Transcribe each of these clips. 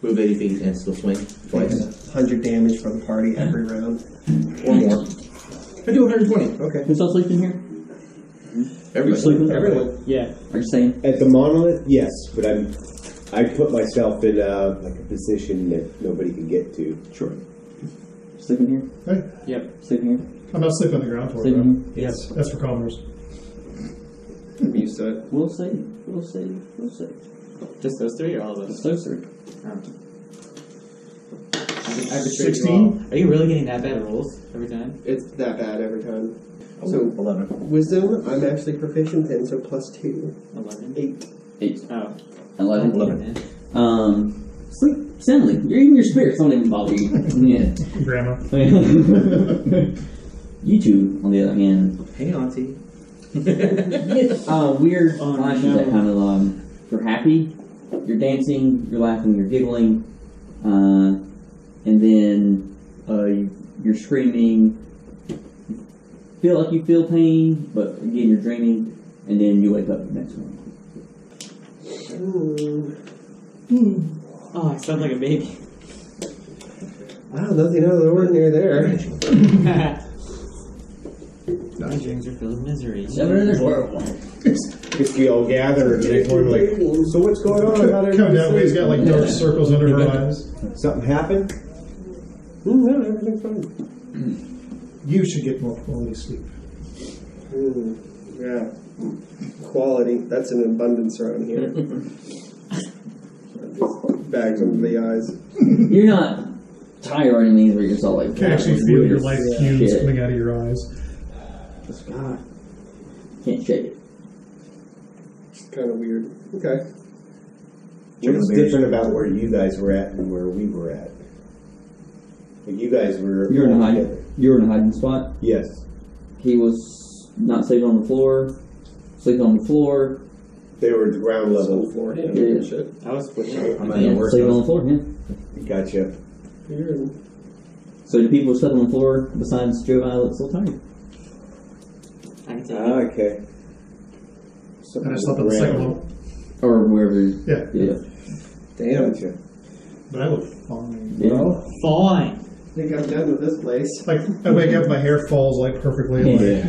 Move 80 feet and still swing twice. 100 damage for the party every round. Or more. I do 120. Okay. Who's all sleeping here? Everybody. Sleeping? Everyone. Yeah. Are you saying? At the monolith, yes, but I put myself in like a position that nobody can get to. Sure. Sleeping here? Hey, Yep. Sleeping here? I'm not sleeping on the ground for it, Sleeping though. here? Yes, that's for commoners. I'm used to it. We'll see. We'll see. We'll see. Just those three or all of us? Just those three. I betrayed 16? you all. Are you really getting that bad rolls every time? It's that bad every time. So, 11. wisdom, I'm actually proficient in, so +2. 11? 8. 8. Oh. 11. Sleep soundly. Even your spirits don't even bother you. Yeah. Grandma. You two, on the other hand, Hey, Auntie. get weird flashes that kind of, you're happy, you're dancing, you're laughing, you're giggling, and then you're screaming, feel like you feel pain, but again you're dreaming, and then you wake up the next morning. Oh, I sound like a baby. Wow, nothing out of the ordinary there. My dreams are filled with misery. Guess we all gather and the next morning like, so what's going on? How did Come down, he's got like dark circles under her eyes. something happen? No, everything's fine. You should get more quality sleep. Yeah. Quality. That's an abundance around here. Bags under the eyes. You're not tired or anything, but you're just all like... You can actually feel your life fumes shit. coming out of your eyes. Can't shake it. It's kind of weird. Okay. What's different about where you guys were at and where we were at? Like you guys were You're in a all hiding. together. You're in a hiding spot. Yes. He was not sleeping on the floor. Sleeping on the floor. They were at the ground level. Floor. Yeah. Shit. I was pushing. I'm at Yeah, the worst. sleeping on the floor. Yeah. Gotcha. Weird. So the people who slept on the floor besides Joe Violet still tired. I can take it. Okay. And I slept on the second level. Or wherever. Yeah. Yeah. Damn. Gotcha. But I look fine. Yeah. Fine. I think I'm done with this place. Like, I wake up, my hair falls like perfectly away.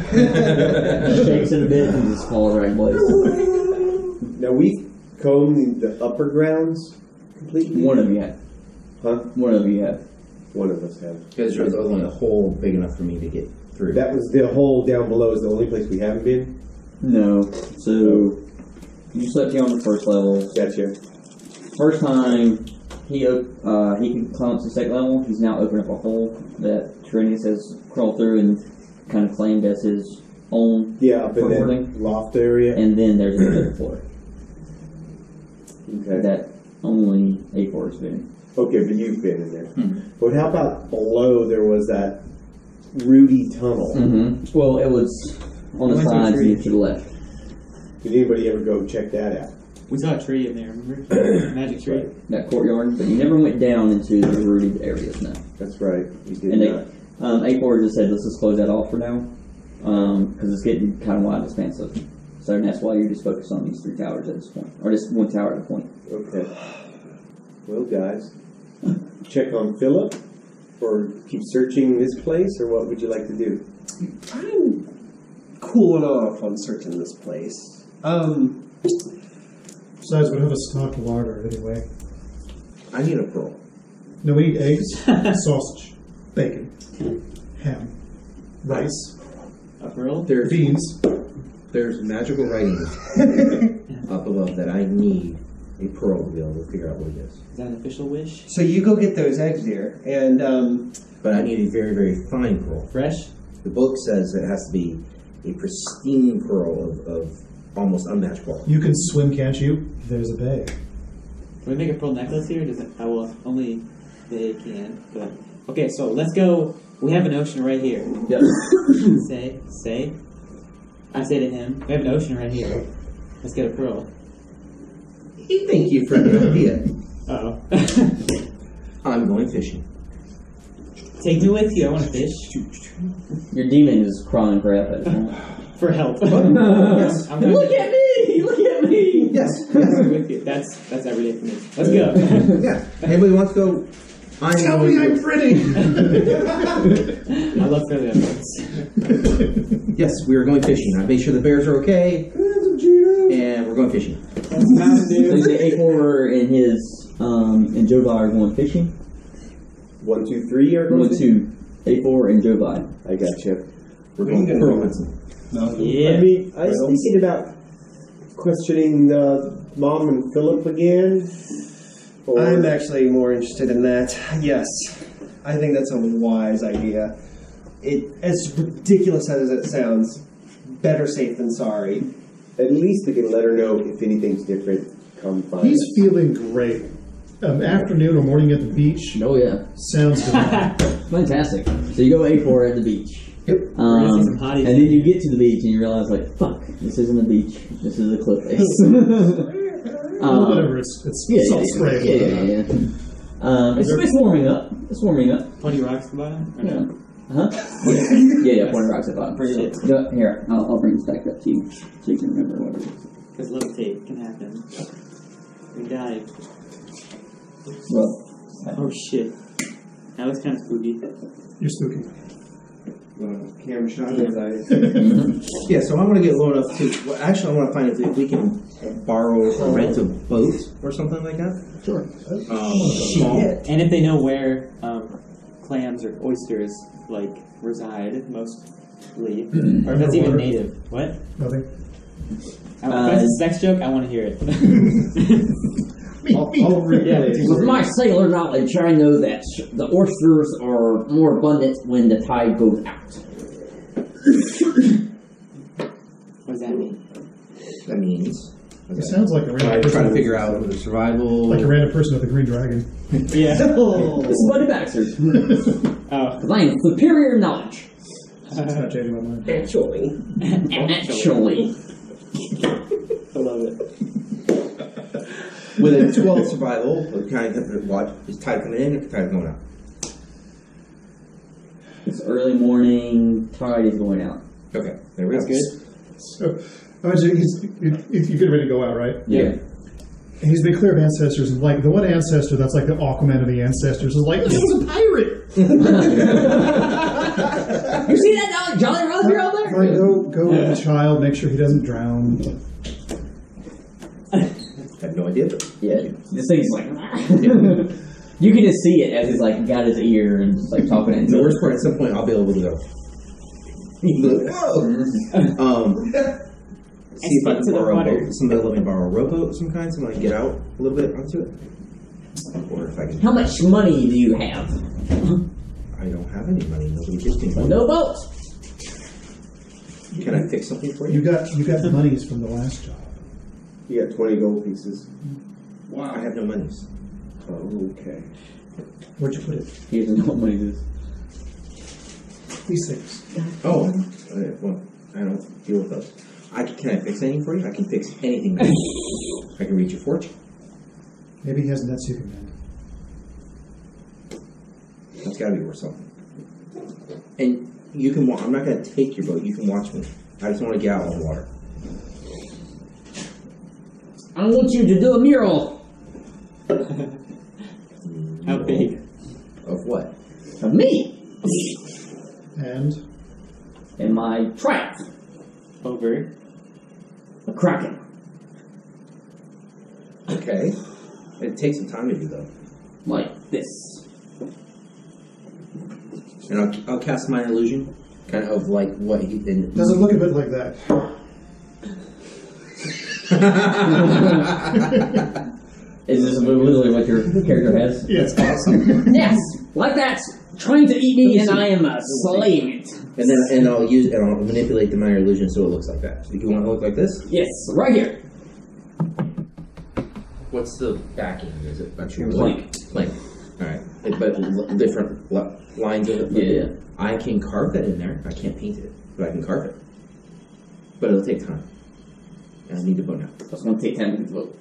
Shakes it a bit and just falls right in place. Now we've combed the upper grounds completely. One of you have. Huh? One of you have. One of us have. Because there's only a hole big enough for me to get through. That was the hole down below. Is the only place we haven't been. No. So you slept here on the first level. Gotcha. First time he can climb up to the second level, he's now opened up a hole that Tyrannius has crawled through and kind of claimed as his own. Yeah, up in that Footboarding. loft area. And then there's a third floor Okay. that only A4 has been. Okay, but you've been in there. But how about below? There was that Rudy tunnel. Mm-hmm. Well, it was on the sides and to the left. Did anybody ever go check that out? We saw a tree in there, remember? Magic tree. That courtyard, but you never went down into the rooted areas now. That's right. You did And not. A4 just said, let's just close that off for now, because it's getting kind of wide and expansive. So that's why you're just focused on these 3 towers at this point, or just 1 tower at a point. Okay. Well, guys, check on Philip, or keep searching this place, or what would you like to do? I'm cooling off on searching this place. Besides, we don't have a stock of larder anyway. I need a pearl. No, we need eggs, sausage, bacon, ham, rice, A pearl? There's beans. magical writing up above that I need a pearl to be able to figure out what it is. Is that an official wish? So you go get those eggs here, and But I need a very, very fine pearl. Fresh? The book says it has to be a pristine pearl of almost unmatched quality. You can swim, can't you? There's a bay. Can we make a pearl necklace here? Does it? I will. Only they can. But okay, so let's go. We have an ocean right here. Yep. Say. I say to him, we have an ocean right here. Let's get a pearl. Thank you for the idea. Uh-oh. I'm going fishing. Take me with you. I want to fish. Your demon is crawling for help at this point. For help. Look at me! Look at me! Yes. I'm with you. That's every day for me. Let's go. Yeah. Anybody wants to go? Tell me I'm pretty! I love Philly efforts. Yes, we are going fishing. I made sure the bears are okay, and we're going fishing. So you say A4 and his and Joe are going fishing. 1, 2, 3 are going 1, 2, A4 and Joe. I gotcha. We're going pearl hunting. Yeah. I mean, I was thinking about questioning Mom and Philip again. Or I'm actually more interested in that. Yes. I think that's a wise idea. As ridiculous as it sounds, better safe than sorry. at least we can let her know if anything's different. Come find He's us. feeling great. Afternoon or morning at the beach Oh yeah, sounds good. fantastic. So you go A4 at the beach. Yep. We're gonna see some And hotties. then you get to the beach and you realize, like, fuck, this isn't the beach. This is a cliff face. Whatever, it's salt spray. It's warming up. It's warming up. 20 rocks at the bottom? Or Yeah. no? Huh? Yeah, point rocks at the bottom. Shit. Go, here, I'll bring this back up to you so you can remember what it is. Because levitate can happen. We died. Well, Oh shit. That was kind of spooky. You're spooky. Cam shot Yeah, so I want to get low enough to. Well, actually, I want to find if we can borrow or rent a boat or something like that. sure. Small. And if they know where clams or oysters like reside mostly, or if that's even native. What? Nothing. If that's a sex joke, I want to hear it. With my sailor knowledge, I know that the oysters are more abundant when the tide goes out. What does that mean? That means. It sounds like a I random try to person. figure out the survival. Like a random person with a green dragon. Yeah. This is Buddy Baxter. Oh. Because I am superior knowledge. It's not changing my mind. Actually. I love it. With a 12 survival, what kind of watch is tide coming in or tide going out? It's early morning, tide is going out. Okay, there we That's go. good. So, imagine you get ready to go out, right? Yeah. And he's been clear of ancestors, and like the one ancestor that's like the Aquaman of the ancestors is like, this was a pirate! You see that Jolly Roger out there? Like, go with the child, make sure he doesn't drown. I have no idea. Yeah, this thing's like. You can just see it as he's like got his ear and just like talking into The it. worst part, at some point, I'll be able to go. Whoa! See if I can to the borrow a water. boat. Somebody let me borrow a rowboat of some kind, so I can get out a little bit onto it. Or if I can. How much money do you have? I don't have any money. Nobody gives me money. No boat. Can I fix something for You you? got monies from the last job. You got 20 gold pieces. I have no monies. Oh, okay. Where'd you put it? He doesn't know what money is. These things. Oh, well, I don't deal with those. Can I fix anything for you? I can fix anything. I can read your fortune. Maybe he has nets you can mend. That's got to be worth something. And you can. I'm not going to take your boat. You can watch me. I just want to get out on the water. I want you to do a mural How big? Of what? of me And and my triumph, Over. a kraken. Okay. It takes some time to do though. Like this. And I'll cast my illusion, kind of like what he did. does it look a bit like that? Is this literally what your character has? Yeah, it's awesome. Yes, like that. Trying to eat me, and I am a slave. And I'll manipulate the minor illusion so it looks like that. So you want it to look like this? Yes, right here. What's the backing? Is it a true Plank. Plank. All right. But different lines of it. Yeah. I can carve that in there. I can't paint it, but I can carve it. But it'll take time. And I need to bow now. That's going to take time to vote.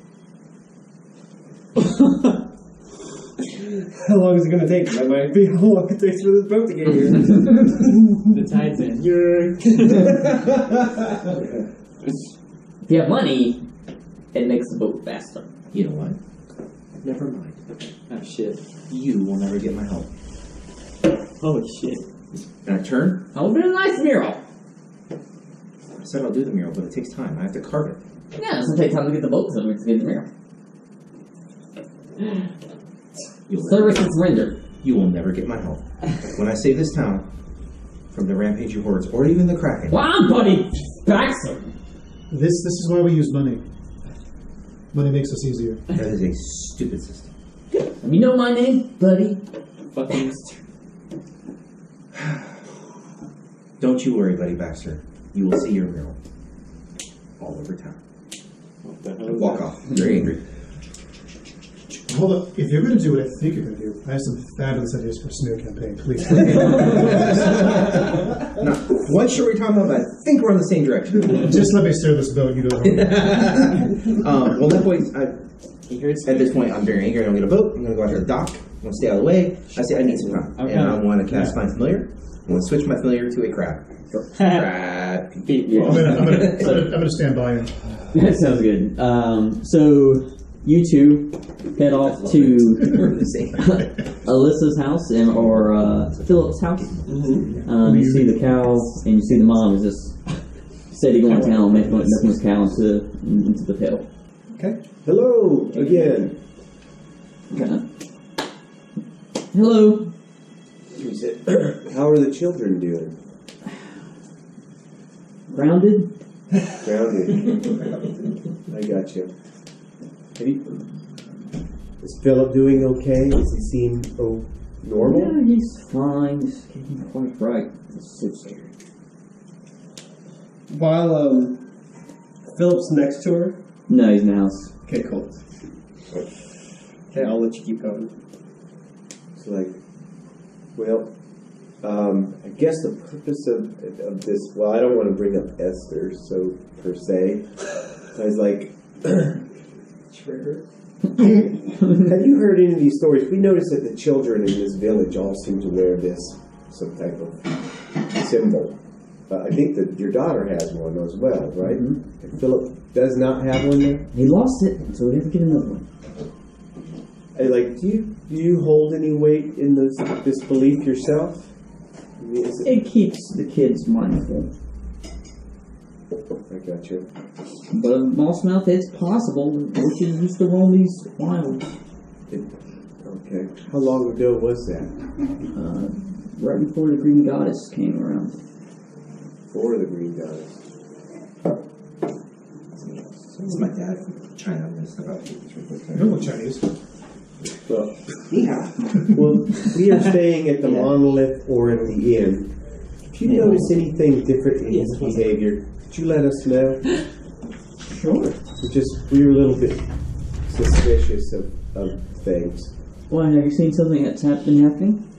How long is it going to take? That might be how long it takes for this boat to get here. The tide's in. If you have money, It makes the boat faster. You know what? Never mind. Oh shit. You will never get my help. Holy shit. And I turn. Oh, but a nice mural. I said I'll do the mural, but it takes time. I have to carve it. Yeah, it's gonna take time to get the boat, so we have to get the mural. Service is rendered. You will never get my help. When I save this town from the rampaging hordes, or even the Kraken. Wow, buddy! Baxter! This is why we use money. Money makes us easier. That is a stupid system. You know my name, buddy? Fucking. Don't you worry, buddy Baxter. You will see your mural all over town. What the hell? Walk off. Very angry. Hold up. If you're going to do what I think you're going to do, I have some fabulous ideas for a smear campaign. Please. Now, what show are we talking about? I think we're on the same direction. Just let me steer this boat. You do the homework. Well, that point, at this point, I'm very angry. I'm going to vote. I'm going to go out to the dock. I'm going to stay out of the way. I say I need some time. Okay. And I want to cast Find Familiar. I'm going to switch my familiar to a crab. Crab. I'm going to stand by you. That sounds good. So, you two head off to Alyssa's house or Philip's house. You see the cow and you see the mom is just steady going to town, making this cow into the pail. Okay. Hello again. Hello. He said, how are the children doing? Grounded? Grounded. I got you. Is Philip doing okay? Does he seem normal? Yeah, he's fine. Just getting quite right. It's so scary. While Philip's next to her. No, he's in the house. Okay, cool. Okay, I'll let you keep going. It's like, well, I guess the purpose of this, well, I don't want to bring up Esther, so, per se. I was like, have you heard any of these stories? We noticed that the children in this village all seem to wear some type of symbol. I think that your daughter has one as well, right? Mm-hmm. And Philip does not have one there? He lost it, so we have to get another one. Like, do you hold any weight in this belief yourself? I mean, it keeps the kids mindful. I got you. But Mossmouth, it's possible. Witches used to roam these wilds. Okay. How long ago was that? Right before the Green Goddess came around. Before the Green Goddess. It's my dad from China. I'm going to step out. I don't look Chinese. Well, we are staying at the monolith or at the inn. If you notice anything different in his behavior, could you let us know? Sure. We were a little bit suspicious of things. Why, have you seen something that's been happening?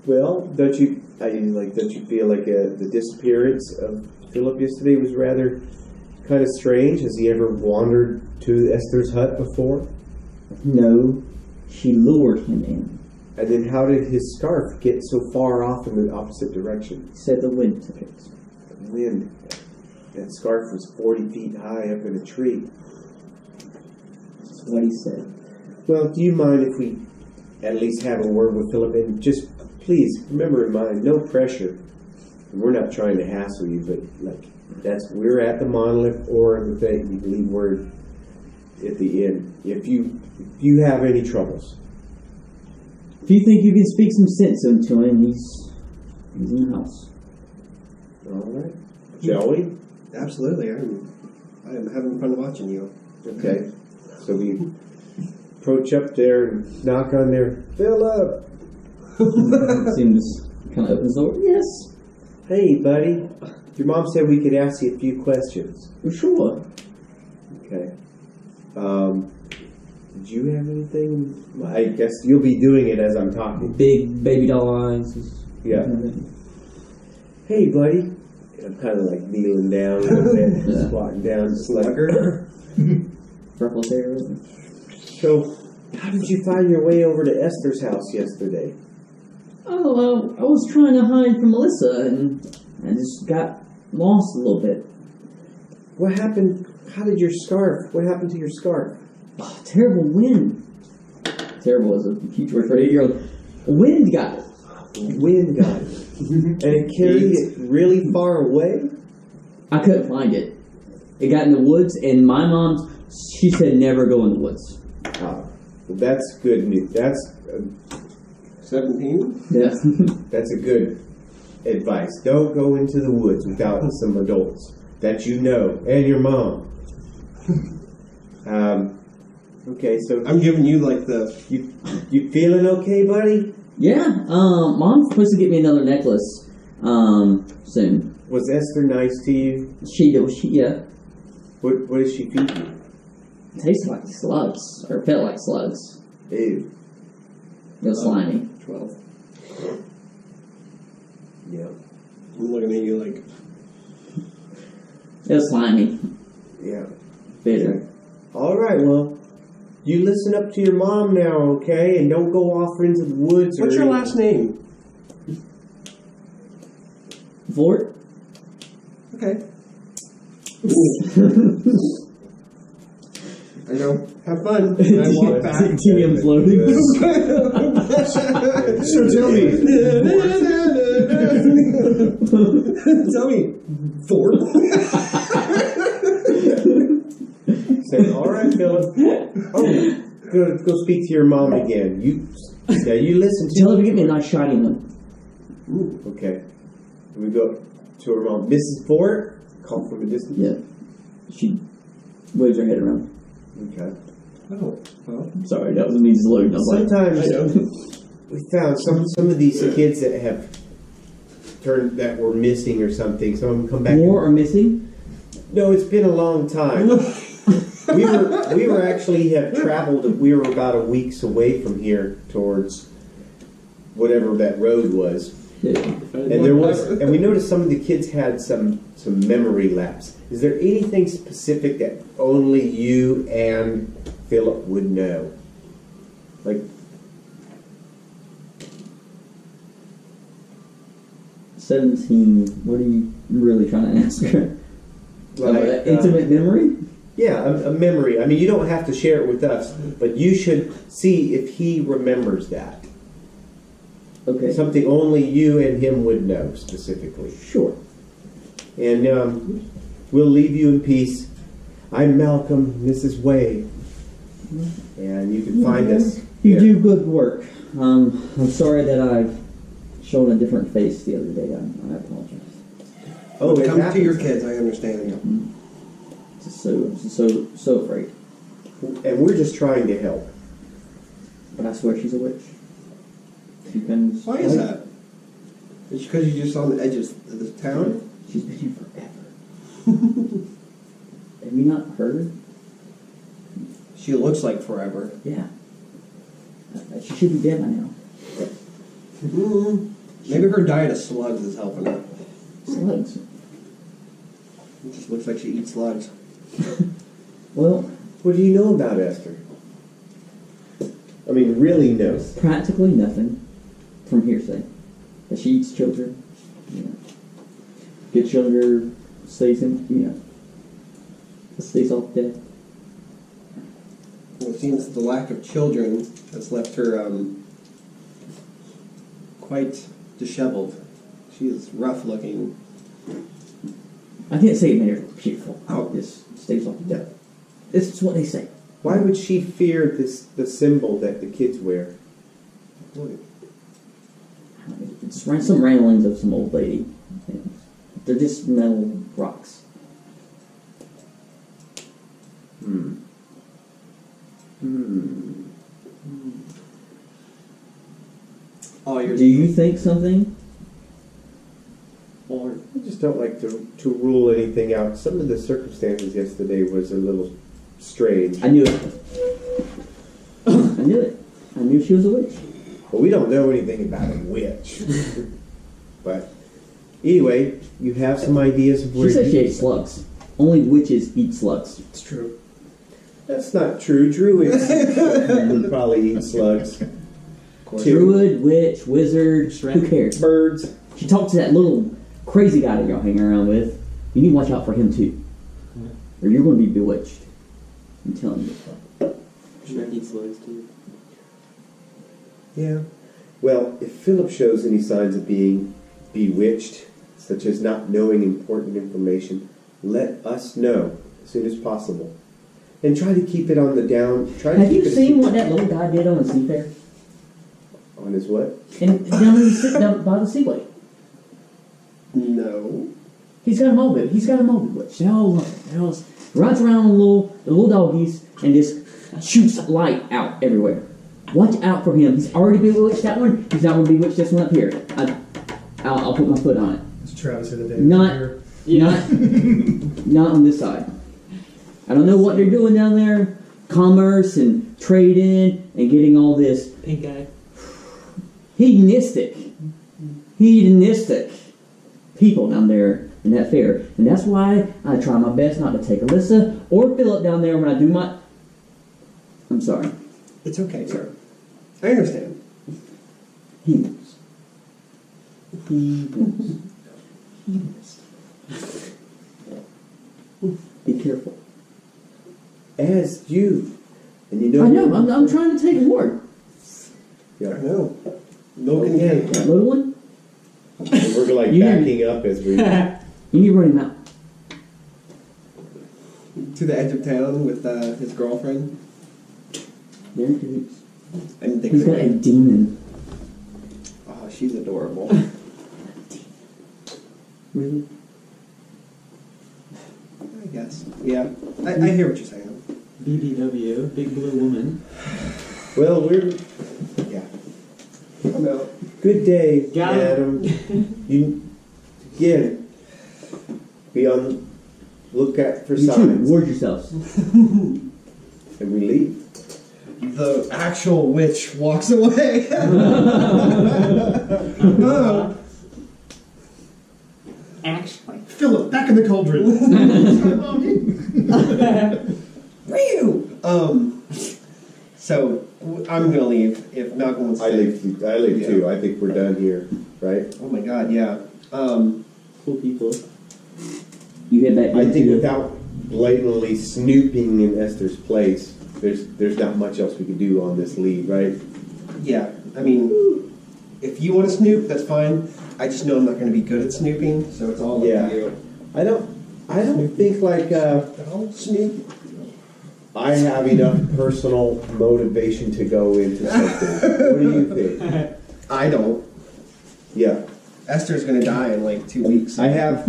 Well, don't you feel like the disappearance of Philip yesterday was rather kind of strange? Has he ever wandered to Esther's hut before? No, she lured him in. And then how did his scarf get so far off in the opposite direction? He said the wind took it. The wind. That scarf was 40 feet high up in a tree. That's what he said. Well, do you mind if we at least have a word with Philip? And just please remember in mind, no pressure. And we're not trying to hassle you, but we're at the monolith or the thing. We believe we're at the inn. If you have any troubles. If you think you can speak some sense into him, he's in the house. All right. Shall we? Absolutely. I am having fun watching you. Okay. So we approach up there and knock on there. Philip! Seems kind of opens the door. Yes. Hey, buddy. Your mom said we could ask you a few questions. For sure. Okay. Did you have anything? I guess you'll be doing it as I'm talking. Big baby doll eyes. Yeah. Hey, buddy. I'm kind of like kneeling down a little bit, squatting down, just like. Freckles hair. So, how did you find your way over to Esther's house yesterday? Oh, I was trying to hide from Melissa, and I just got lost a little bit. What happened? How did your scarf? What happened to your scarf? Oh, terrible wind. Terrible is a huge word for it. You're wind got it. Wind got it. And it carried it really far away? I couldn't find it. It got in the woods, and my mom, she said never go in the woods. Well, that's good news. That's 17? Yeah. that's a good advice. Don't go into the woods without some adults that you know, and your mom. Okay, so I'm giving you like the... you feeling okay, buddy? Yeah. Mom's supposed to get me another necklace soon. Was Esther nice to you? Yeah. What does she feed you? It tastes like slugs, or felt like slugs. Ew. It was slimy. 12. Yeah. I'm looking at you like... It was slimy. Yeah. Bitter. All right, well, you listen up to your mom now, okay? And don't go off into the woods. What's your last name? Fort? Okay. I go, have fun. And I walk back. TM's loading. So tell me, Tell me, Ford. Say, all right, Philip. Oh, go speak to your mom again. You listen to Tell her to get me a nice shiny one. Ooh, okay. We go to her mom. Mrs. Ford? Call from a distance? Yeah. She waves her head around. Okay. Oh, well. Sorry, that was me just loading. I was like, Sometimes we found some of these kids that were missing or something. Some of them come back. more are missing? No, it's been a long time. we were actually have traveled. We were about a week's away from here towards whatever that road was. Yeah. And we noticed some of the kids had some memory lapse. Is there anything specific that only you and Philip would know? Like 17. What are you really trying to ask her? Intimate memory? Yeah, a memory. I mean, you don't have to share it with us, but you should see if he remembers that. Okay. Something only you and him would know specifically. Sure. And we'll leave you in peace. I'm Malcolm, Mrs. Way. And you can find us. You there. do good work. I'm sorry that I've shown a different face the other day. I apologize. Oh, it Come to happens. your kids, I understand. I'm so afraid. And we're just trying to help. But I swear she's a witch. She comes. Why is that? It's because you're just on the edges of the town? She's been here forever. Have you not heard? She looks like forever. Yeah. She should be dead by now. Maybe her diet of slugs is helping her. Slugs. It just looks like she eats slugs. Well, What do you know about Esther? I mean, really know. practically nothing from hearsay. That she eats children. You know. Gets younger, stays in, stays off dead. Well, it seems the lack of children has left her quite disheveled. She is rough looking. I can't say it made her beautiful. Oh. This stays off dead. This is what they say. Why would she fear the symbol that the kids wear? It's some ramblings of some old lady. They're just metal rocks. Oh, you're. Do you think something? Or I just don't like to rule anything out. Some of the circumstances yesterday was a little strange. I knew it. I knew it. I knew she was a witch. Well, we don't know anything about a witch. But anyway, you have some ideas of where She said she you... ate slugs. Only witches eat slugs. it's true. That's not true. Druids would probably eat slugs. Druid, witch, wizard, who cares? Birds. She talked to that little crazy guy that y'all hang around with. You need to watch out for him too. or you're going to be bewitched. I'm telling you. Shrek eats slugs too. Yeah. Well, if Philip shows any signs of being bewitched, such as not knowing important information, let us know as soon as possible. And try to keep it on the down. Try to Have keep you it seen what that little guy did on the seafair? on his what? And down by the seaway. No. He's got a mobile. He's got a mobile witch. They all love it. They all runs around the little doggies and just shoots light out everywhere. Watch out for him. He's already bewitched that one. He's not going to bewitch this one up here. I'll put my foot on it. As Travis said today. Not on this side. I don't know what they're doing down there. Commerce and trading and getting all this Pink eye. hedonistic people down there in that fair. And that's why I try my best not to take Alyssa or Philip down there when I do my... I'm sorry. It's okay, sir. I understand. He knows. He knows. Be careful. As you. And you know. I know. I'm trying to take a ward. I know. Logan Okay. can. Little one. And we're like You hear backing up as we. You need to run him out. To the edge of town with his girlfriend. There he is. And He's got a demon. Oh, she's adorable. Really? I guess. Yeah. I hear what you're saying. BBW, Big Blue Woman. Well, we're. Yeah. I'm out. Good day, Got it. Adam. You again. Be on the lookout for You too. signs, Ward yourselves. and we leave. The actual witch walks away. Actually. Philip, back in the cauldron. Ryu! So, I'm gonna leave if Malcolm wants to I stay. leave Yeah. too. I think we're done here, right? Oh my god, yeah. Cool people. You head back I into think the... without blatantly snooping in Esther's place, there's not much else we could do on this lead, right? Yeah, I mean, if you want to snoop, that's fine. I just know I'm not going to be good at snooping, so it's all up Yeah. to you. I don't think like I'll snoop. I have enough personal motivation to go into something. What do you think? I don't. Yeah, Esther's going to die in like 2 weeks. I have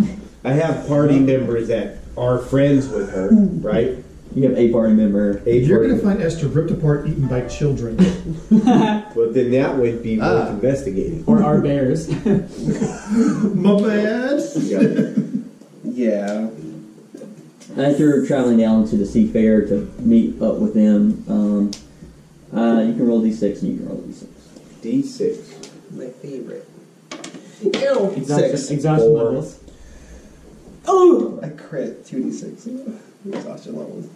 party members that are friends with her, right? You have a party member. You're going to find Esther ripped apart, eaten by children. Well, then that would be worth investigating. Or our bears. My bad. Yeah. Yeah. After traveling down to the seafair to meet up with them, you can roll d6 and you can roll d6. D6. My favorite. Exhaustion 6. levels. Oh! I crit 2d6. Exhaustion levels.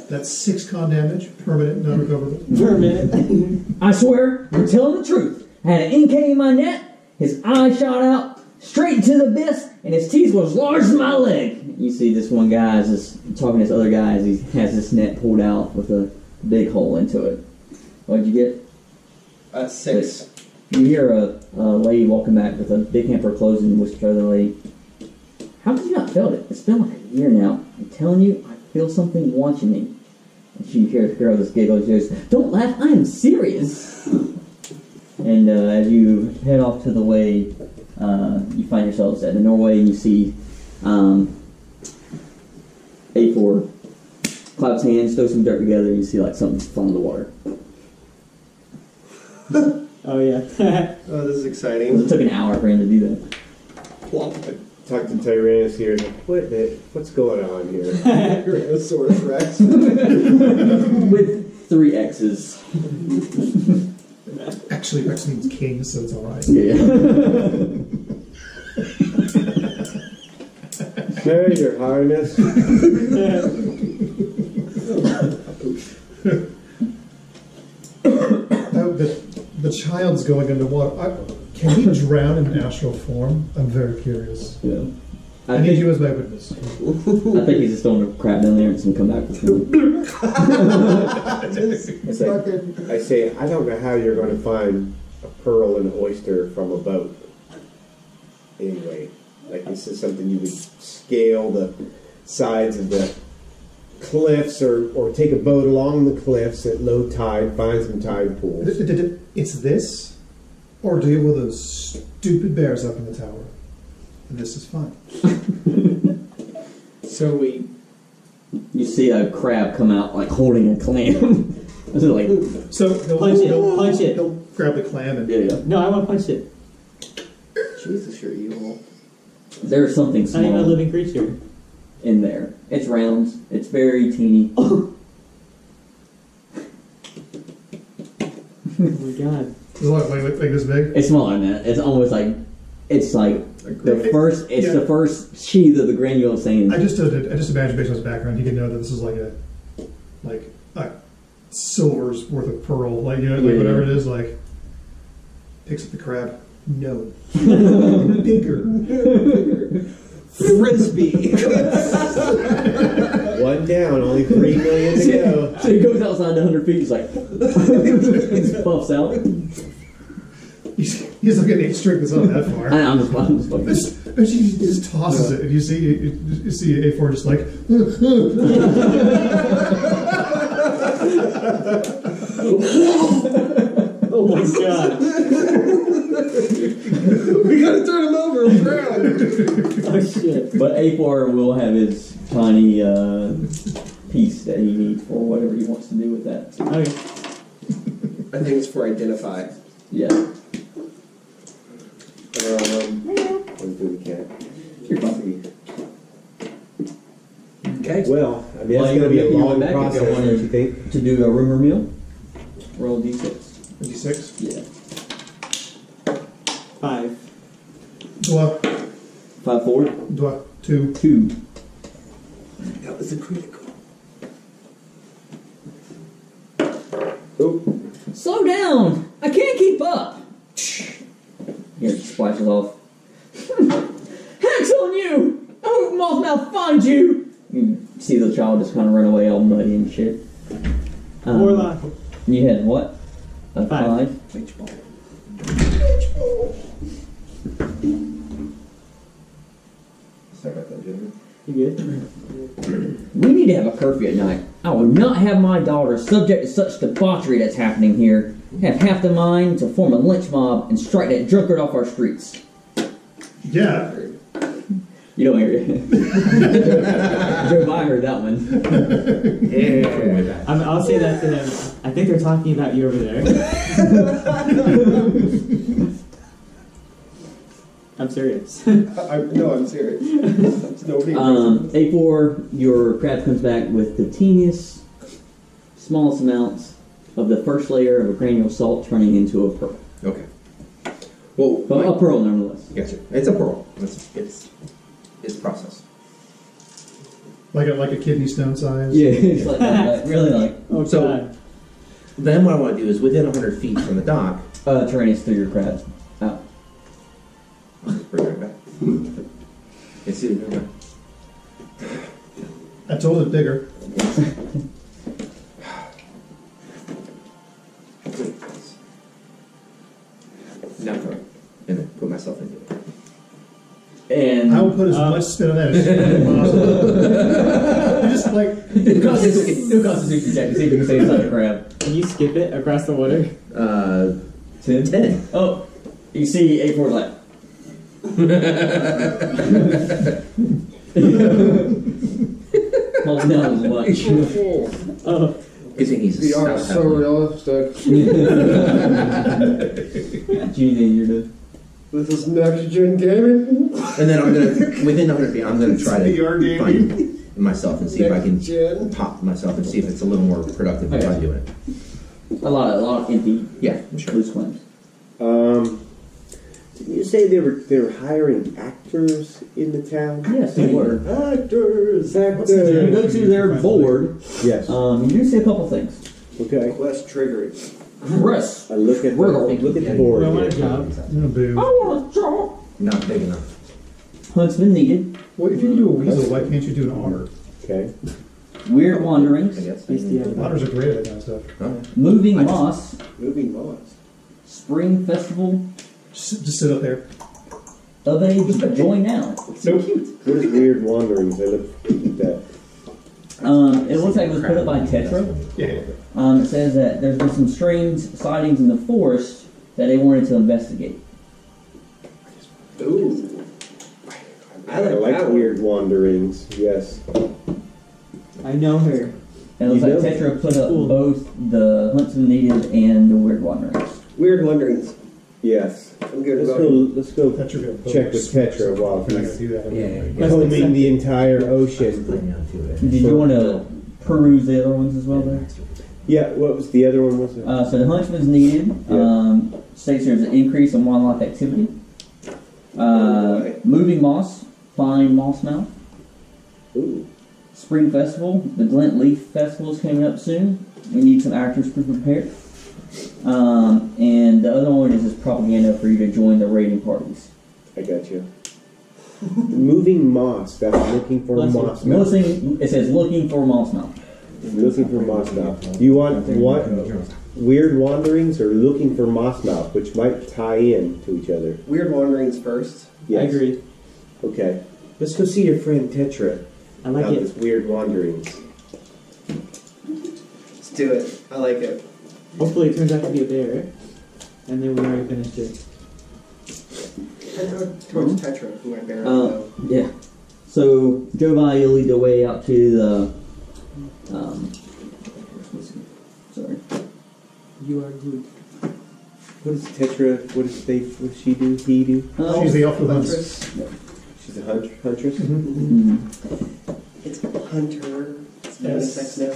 That's 6 con damage, permanent, non-recoverable. For a minute. I swear, I'm telling the truth. I had an NK in my net, his eye shot out straight into the abyss, and his teeth were as large as my leg. You see this one guy is just talking to this other guy as he has this net pulled out with a big hole into it. What'd you get? 6. You hear a lady walking back with a big hamper of clothes and whisper to the other lady, "How could you not felt it? It's been like a year now. I'm telling you, I feel something watching me." And she hears the girl just giggle. She goes, "Don't laugh, I am serious." And as you head off to the way, you find yourselves at the Norway, and you see A4 claps hands, throw some dirt together, and you see like something fall in the water. Oh, yeah. Oh, this is It exciting. took an hour for him to do that. Talk to Tyrannus here. What's going on here? Tyrannosaurus Rex. With 3 X's. Actually, Rex means king, so it's alright. Yeah. There, your highness. The child's going underwater. Can he drown in astral form? I'm very curious. Yeah. I need you as my witness. I think he's just throwing a crab down there and it's gonna come back with him. It's like, I say, I don't know how you're going to find a pearl and an oyster from a boat. Anyway, like this is something you would scale the sides of the cliffs or take a boat along the cliffs at low tide, find some tide pools. It's this, or deal with those stupid bears up in the tower. And this is fine. So we. You see a crab come out like holding a clam. Is it like So Punch it. He'll grab the clam and yeah. No, I want to punch it. Jesus, you're evil. There's something Not even a small living creature. in there. It's round. It's very teeny. Oh my god. Is it like this big? It's smaller than that. It's almost like the first. It's Yeah. the first sheath of the granule sand. I just imagine based on his background, he could know that this is like a silver's worth of pearl, like whatever it is, like picks up the crab. No, bigger. Frisbee. One down, only 3 million to go. So he goes outside 100 feet. He's like, he puffs out. He's not getting 8 string that's not that far. I'm just fucking. But he just tosses it, and you see A4 just like. Oh my god. We gotta turn him over and drown. Oh shit. But A4 will have his tiny piece that he needs for whatever he wants to do with that. Okay. I think it's for identify. Yeah. One through the cat. You're fine. Okay. Well, I mean, Well, that's you going to be a can long back if you process, wanted don't you think? to do a rumor mill. Roll D6. 56. Yeah. 5. Dwa, 5 forward. Dwa, 2. 2. That was a critical. Oh, Slow down! I can't keep up! Here, it splashes off. Heck's on you! I hope Mothmouth finds you! You see the child just kind of run away all muddy and shit. Warlock. You had what? A 5. 5? Beach ball. Sorry about that, gentlemen. You good? We need to have a curfew at night. I will not have my daughter subject to such debauchery that's happening here. Have half the mind to form a lynch mob and strike that drunkard off our streets. Yeah. You don't hear it. Joe Biden heard that one. Yeah. I'll say that to him. I think they're talking about you over there. I'm serious. I'm serious. It's nobody. A4, your crab comes back with the teeniest, smallest amounts of the first layer of a granule salt turning into a pearl. Okay. Well, But a pearl nonetheless. gotcha. It's a pearl. It's process. Like a kidney stone size. Yeah, it's like really like Oh So- god. Then what I want to do is within 100 feet from the dock, turns through your crabs out. bring it back. Let's see. I told it bigger. Now throw it. And then put myself into it. And I will put as much spin on that as possible. You just like do a constitution check to see if you can stay inside the crab. Can you skip it across the water? 10. Oh, you see A4 like. Hold down as much. Oh. Good thing he's a We are stout so half-man. realistic. Genie, you're the. This is next gen gaming. And then I'm gonna within 100 feet. I'm gonna try to VR gaming. find myself and see if I can Next gen. pop myself and see if it's a little more productive by Okay. doing it. A lot of empty Yeah, sure. loose claims. Didn't you say they were hiring actors in the town? Yes, they were. Actors, If you go to their board, Yes. you do see a couple things. Okay. Quest triggering. Chris, I look at the board. I want a here. job. boo. I want a job. Not big enough. Huntsman needed. Well, if you can do a weasel, why can't you do an otter? Okay. Weird wanderings. Otters are great at that kind of stuff. Moving moss. Moving moss. Spring festival Just sit up there. of age. Join now. Nope. What is weird wanderings? I look at that. It looks like it was put up by Tetra. Yeah. It says that there's been some strange sightings in the forest that they wanted to investigate. Ooh. I like weird wanderings. Yes. I know her. And it looks You like know- Tetra put up Cool. both the Huntsman native and the weird wanderings. Weird wanderings. Yes. I'm good Let's about go. it. Let's go. Tetra got both. Check with Tetra while We're not going to he's do that. Yeah. combing the entire ocean. Did you want to peruse the other ones as well there? Yeah. What was the other one? Was it? So the Huntsman's needed. Yeah. States there's an increase in wildlife activity. Moving moss, find moss mouth. Ooh. Spring festival, the Glint Leaf Festival is coming up soon. We need some actors to prepare. And the other one is just propaganda for you to join the raiding parties. I got you. Moving moss. That's looking for Bless you. moss mouth. It says looking for moss mouth. Looking for moss mouth. Do you want what? Weird wanderings or looking for moss mouth, which might tie in to each other? Weird wanderings first. I agree. Okay. Let's go see your friend Tetra. I like about it. this weird wanderings. Let's do it. I like it. Hopefully it turns out to be a bear. And then we already finished it. Towards Tetra, who I bear Yeah. So Jovi, you'll lead the way out to the. Sorry. You are good. What is Tetra? What does she do? He do? She's the elf who hunts. She's a huntress. Mhm. It's Hunter. It's Yes. sex now.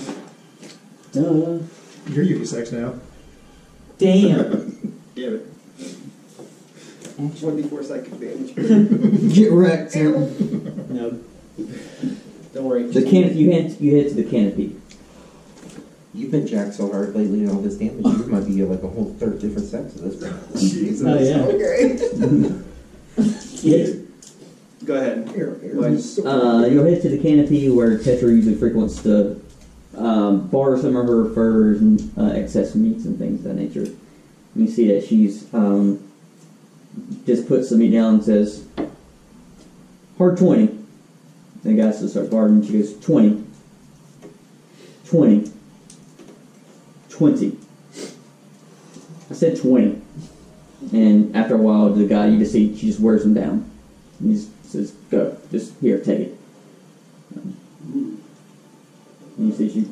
You're unisex now. Damn. Damn it. 1d4 psychic damage. Get wrecked. No. Don't worry. The you hit to the canopy. You've been jacked so hard lately and all this damage, you might be like a whole third different sex at this point. Jesus. Oh, yeah. Okay. Go ahead. You'll head to the canopy where Tetra usually frequents to borrow some of her furs and excess meats and things of that nature. You see that she's just puts the meat down and says, hard 20. And the guy still starts bargaining. She goes, 20. 20. 20. I said 20. And after a while, the guy, you just see, she just wears them down. And he just says, go. Just, here, take it. And you see she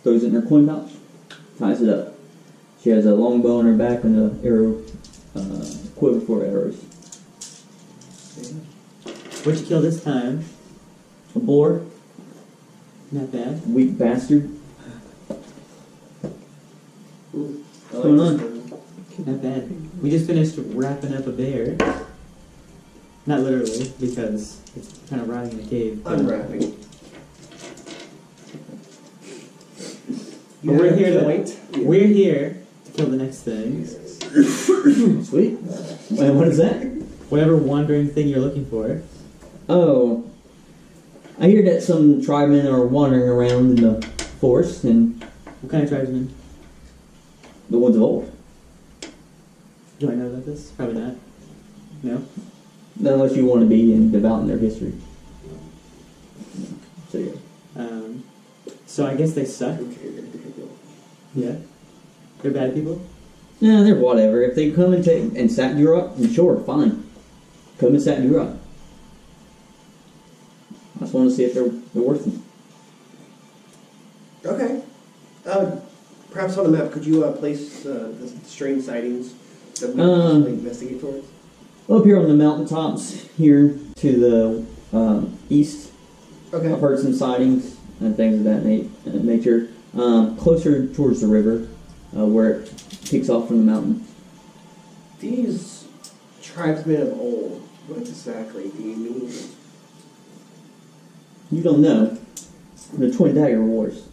throws it in her coin pouch, ties it up. She has a long bow on her back and an arrow, quiver for arrows. What'd you kill this time? A boar, Not bad. weak bastard. What's going on? Not bad. We just finished wrapping up a bear. Not literally, because it's kind of rotting in a cave. but- Unwrapping. But we're here to point. we're here to kill the next thing. Sweet. Wait, what is that? Whatever wandering thing you're looking for. Oh, I hear that some tribesmen are wandering around in the forest and What kind of tribesmen? the ones of old. Do I know about this? Probably not. No? Unless you want to be devout in their history. So yeah. So I guess they suck. Yeah. They're bad people? Yeah, they're whatever. If they come and take and sack you up, then sure, fine. Come and sack you up. I just want to see if they're worth it. Okay. Perhaps on the map, could you place the strange sightings that we possibly investigate towards? Up here on the mountaintops, here to the east, Okay. I've heard some sightings and things of that nature. Closer towards the river, where it peaks off from the mountain. These tribesmen of old, what exactly do you mean? You don't know. The Twin Dagger Wars.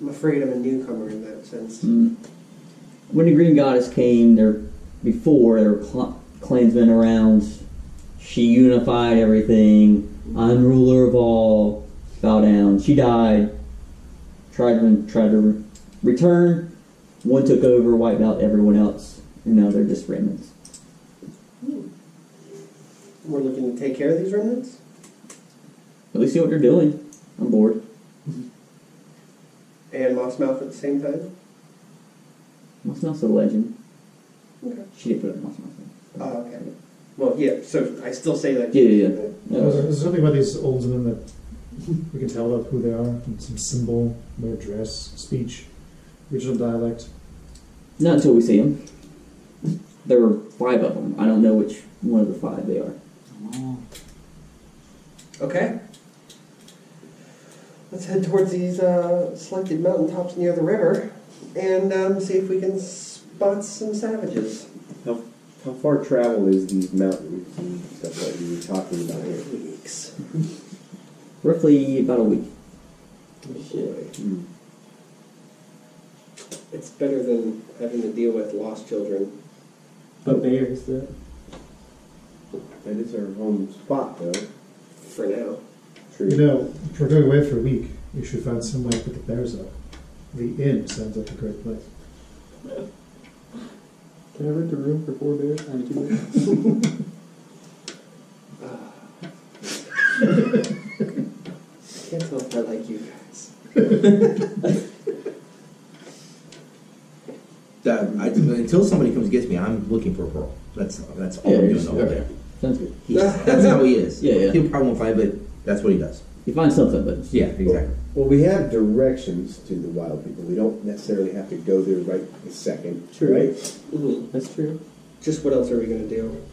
I'm afraid I'm a newcomer in that sense. When the Green Goddess came, there were clansmen around She unified everything. I'm ruler of all. Bow down. She died. Tried to return. One took over, wiped out everyone else, and now they're just remnants. We're looking to take care of these remnants? At least see what they're doing. I'm bored. And Mossmouth at the same time? Mossmouth's a legend. Okay. She did put up Mossmouth. Oh, okay. Well, yeah, so I still say that. Yeah. There's something about these olds in them that we can tell about who they are, some symbol, their dress, speech, regional dialect. Not until we see them. There were 5 of them. I don't know which one of the 5 they are. Oh. Okay. Let's head towards these selected mountaintops near the river and see if we can spot some savages. How far travel is these mountains and stuff that you were talking about here? Weeks. Roughly about a week. It's better than having to deal with lost children. But bears, though. That is our home spot, though. For now. True. You know, if we're going away for a week, you should find some way to put the bears up. The inn sounds like a great place. Can I rent a room for 4 bears? I mean, 2 bears? Can't tell if I like you guys. Until somebody comes and gets me, I'm looking for a pearl. That's all I'm doing the whole day. Sounds good. That's how he is. Yeah. He'll probably won't find, but that's what he does. You find something, but Yeah, exactly. Well, we have directions to the wild people. We don't necessarily have to go there right this second. True. Right? Mm-hmm. That's true. Just what else are we going to do?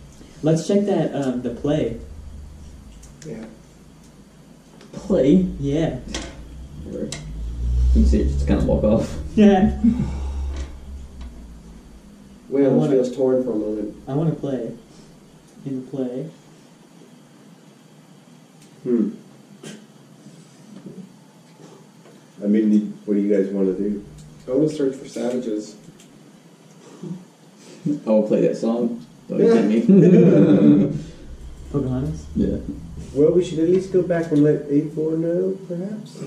Let's check that, the play. Yeah. play. Yeah. You can see it just kind of walk off. Yeah. Whalen feels torn for a moment. I want to play. In the play. I mean, what do you guys want to do? I want to search for savages. I will play that song. Don't you kidding me? Pocahontas? Yeah. Well, we should at least go back and let A4 know, perhaps?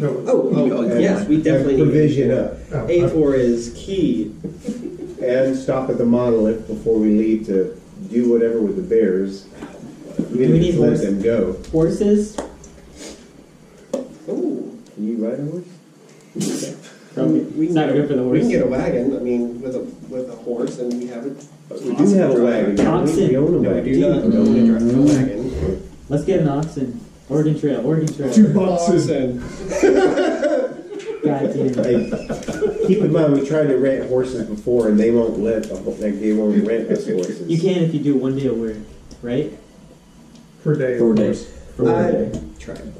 Yes, we definitely need provision up. A4 is key. And stop at the monolith before we leave to do whatever with the bears. Do we need let horses? them go. Horses? Ooh. Can you ride a horse? Probably. It's not good for the horse. We can get a wagon. I mean, with a horse, and we have it. We do have a wagon. don't we? We own a No, we wagon. do not own a wagon. Let's get an oxen. Oregon Trail. Oregon Trail. 2 boxes. God damn it. Hey, keep in mind, we tried to rent horses before, and they won't they won't rent us horses. You can if you do 1 day of work, right? Per day. 4 days. For 1 day. Tried.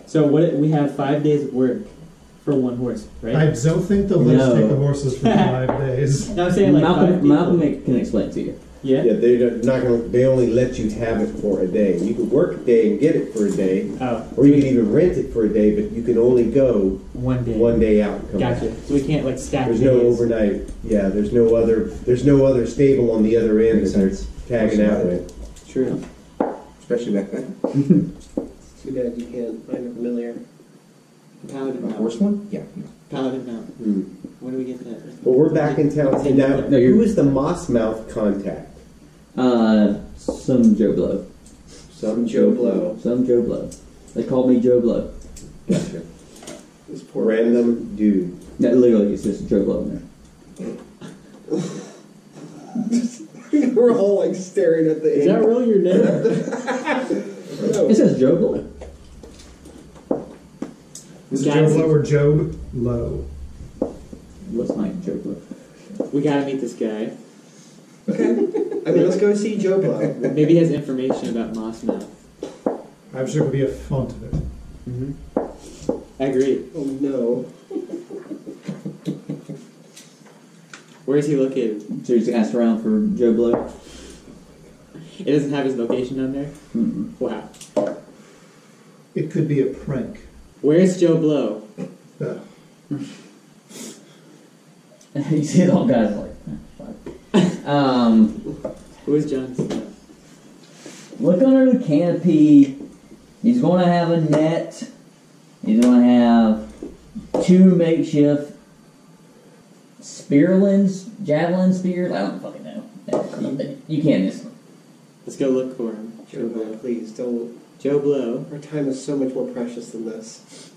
So we have 5 days of work for 1 horse, right? I don't think they'll let us No. take the horses for 5 days. No, I'm saying like 5 people. Malcolm can explain it to you. Yeah? Yeah, they're not going. They only let you have it for a day. You could work a day and get it for a day, Oh. or you can even rent it for a day, but you can only go 1 day. 1 day out and come back. Gotcha. So we can't like stack There's days. no overnight. Yeah, there's no other stable on the other end that they're tagging out with. True. Especially back then. Too bad you can't find a familiar. Paladin A Mount. horse one? Yeah. Paladin Mount. Hmm. When do we get to that? Well, we're back in town. Now, No, you're- who is the Mossmouth contact? Some Joe Blow. Some Joe Blow. Some Joe Blow. They called me Joe Blow. Gotcha. This poor Random dude. That literally is just Joe Blow in there. We're all like staring at the. Is that really your name? No. It says Joe Blow. This is Guys. Joe Blow or Job Low. What's my Joe Blow? We gotta meet this guy. Okay. I mean, let's go see Joe Blow. Maybe he has information about Mossmouth. I'm sure it would be a font of it. Mm-hmm. I agree. Oh no. Where is he located? So you just asked around for Joe Blow? It doesn't have his location on there? Mm-mm. Wow. It could be a prank. Where's Joe Blow? You see all guys like, fuck. Who is John Snow? look under the canopy. He's going to have a net. He's going to have 2 makeshift javelin spears. I don't fucking know. You can't miss them. Let's go look for him. Joe Blow, please don't. Joe Blow. Our time is so much more precious than this.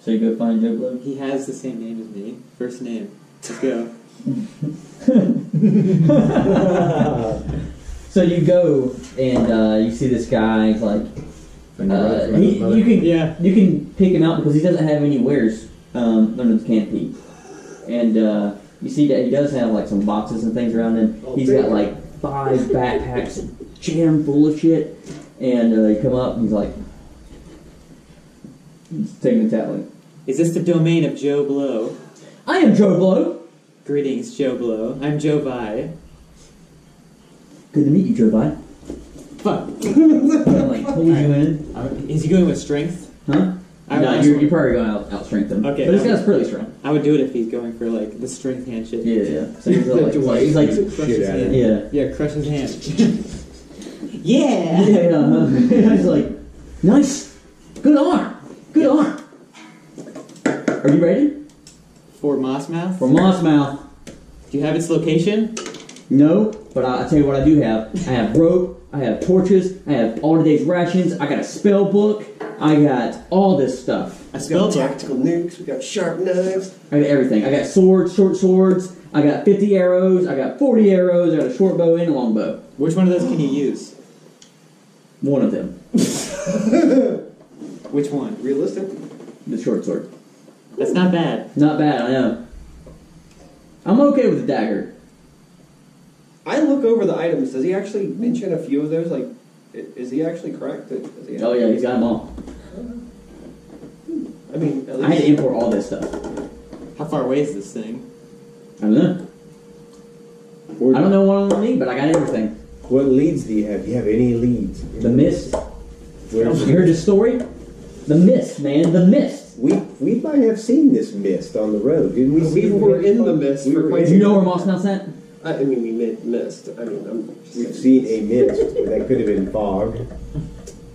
So you go find Joe Blow? He has the same name as me. First name. Let's go. So you go and you see this guy. He's like, you can pick him out because he doesn't have any wares under the canopy, and you see that he does have like some boxes and things around him. He's got like 5 backpacks jammed full of shit, and you come up and he's like, he's taking the talent. Is this the domain of Joe Blow? I am Joe Blow. Greetings, Joe Blow. I'm Joe Vi. Good to meet you, Joe Vi. Fuck. Like pulls you in. Is he going with strength? Huh? No, you're probably going to out strength him. Okay. But this guy's pretty strong. I would do it if he's going for like the strength hand shit. Yeah. So he's like, Crush shit his out of hand. yeah. Yeah, crush his hand. Yeah. Yeah. He's like, nice. Good arm. Good arm. Are you ready? For Mossmouth? For Mossmouth. Do you have its location? No, but I'll tell you what I do have. I have rope, I have torches, I have all today's rations, I got a spell book, I got all this stuff. A We spell got book? tactical nukes, we got sharp knives. I got everything. I got swords, short swords, I got 50 arrows, I got 40 arrows, I got a short bow and a long bow. Which one of those can you use? One of them. Which one? Realistic? The short sword. That's not bad. Not bad, I know. I'm okay with the dagger. I look over the items. Does he actually mention a few of those? Like, is he actually correct? Does he Oh yeah, he's got them all. I mean, at I had least to import all this stuff. How far away is this thing? I don't know. I don't know what I need, but I got everything. What leads do you have? Do you have any leads? The mist. Where's You heard this story? The mist, man, the mist. We might have seen this mist on the road, didn't we? We were in the mist We for were quite Do you know where Mossmouth's at? I mean, we missed. I mean, We've seen a mist, but that could have been fog.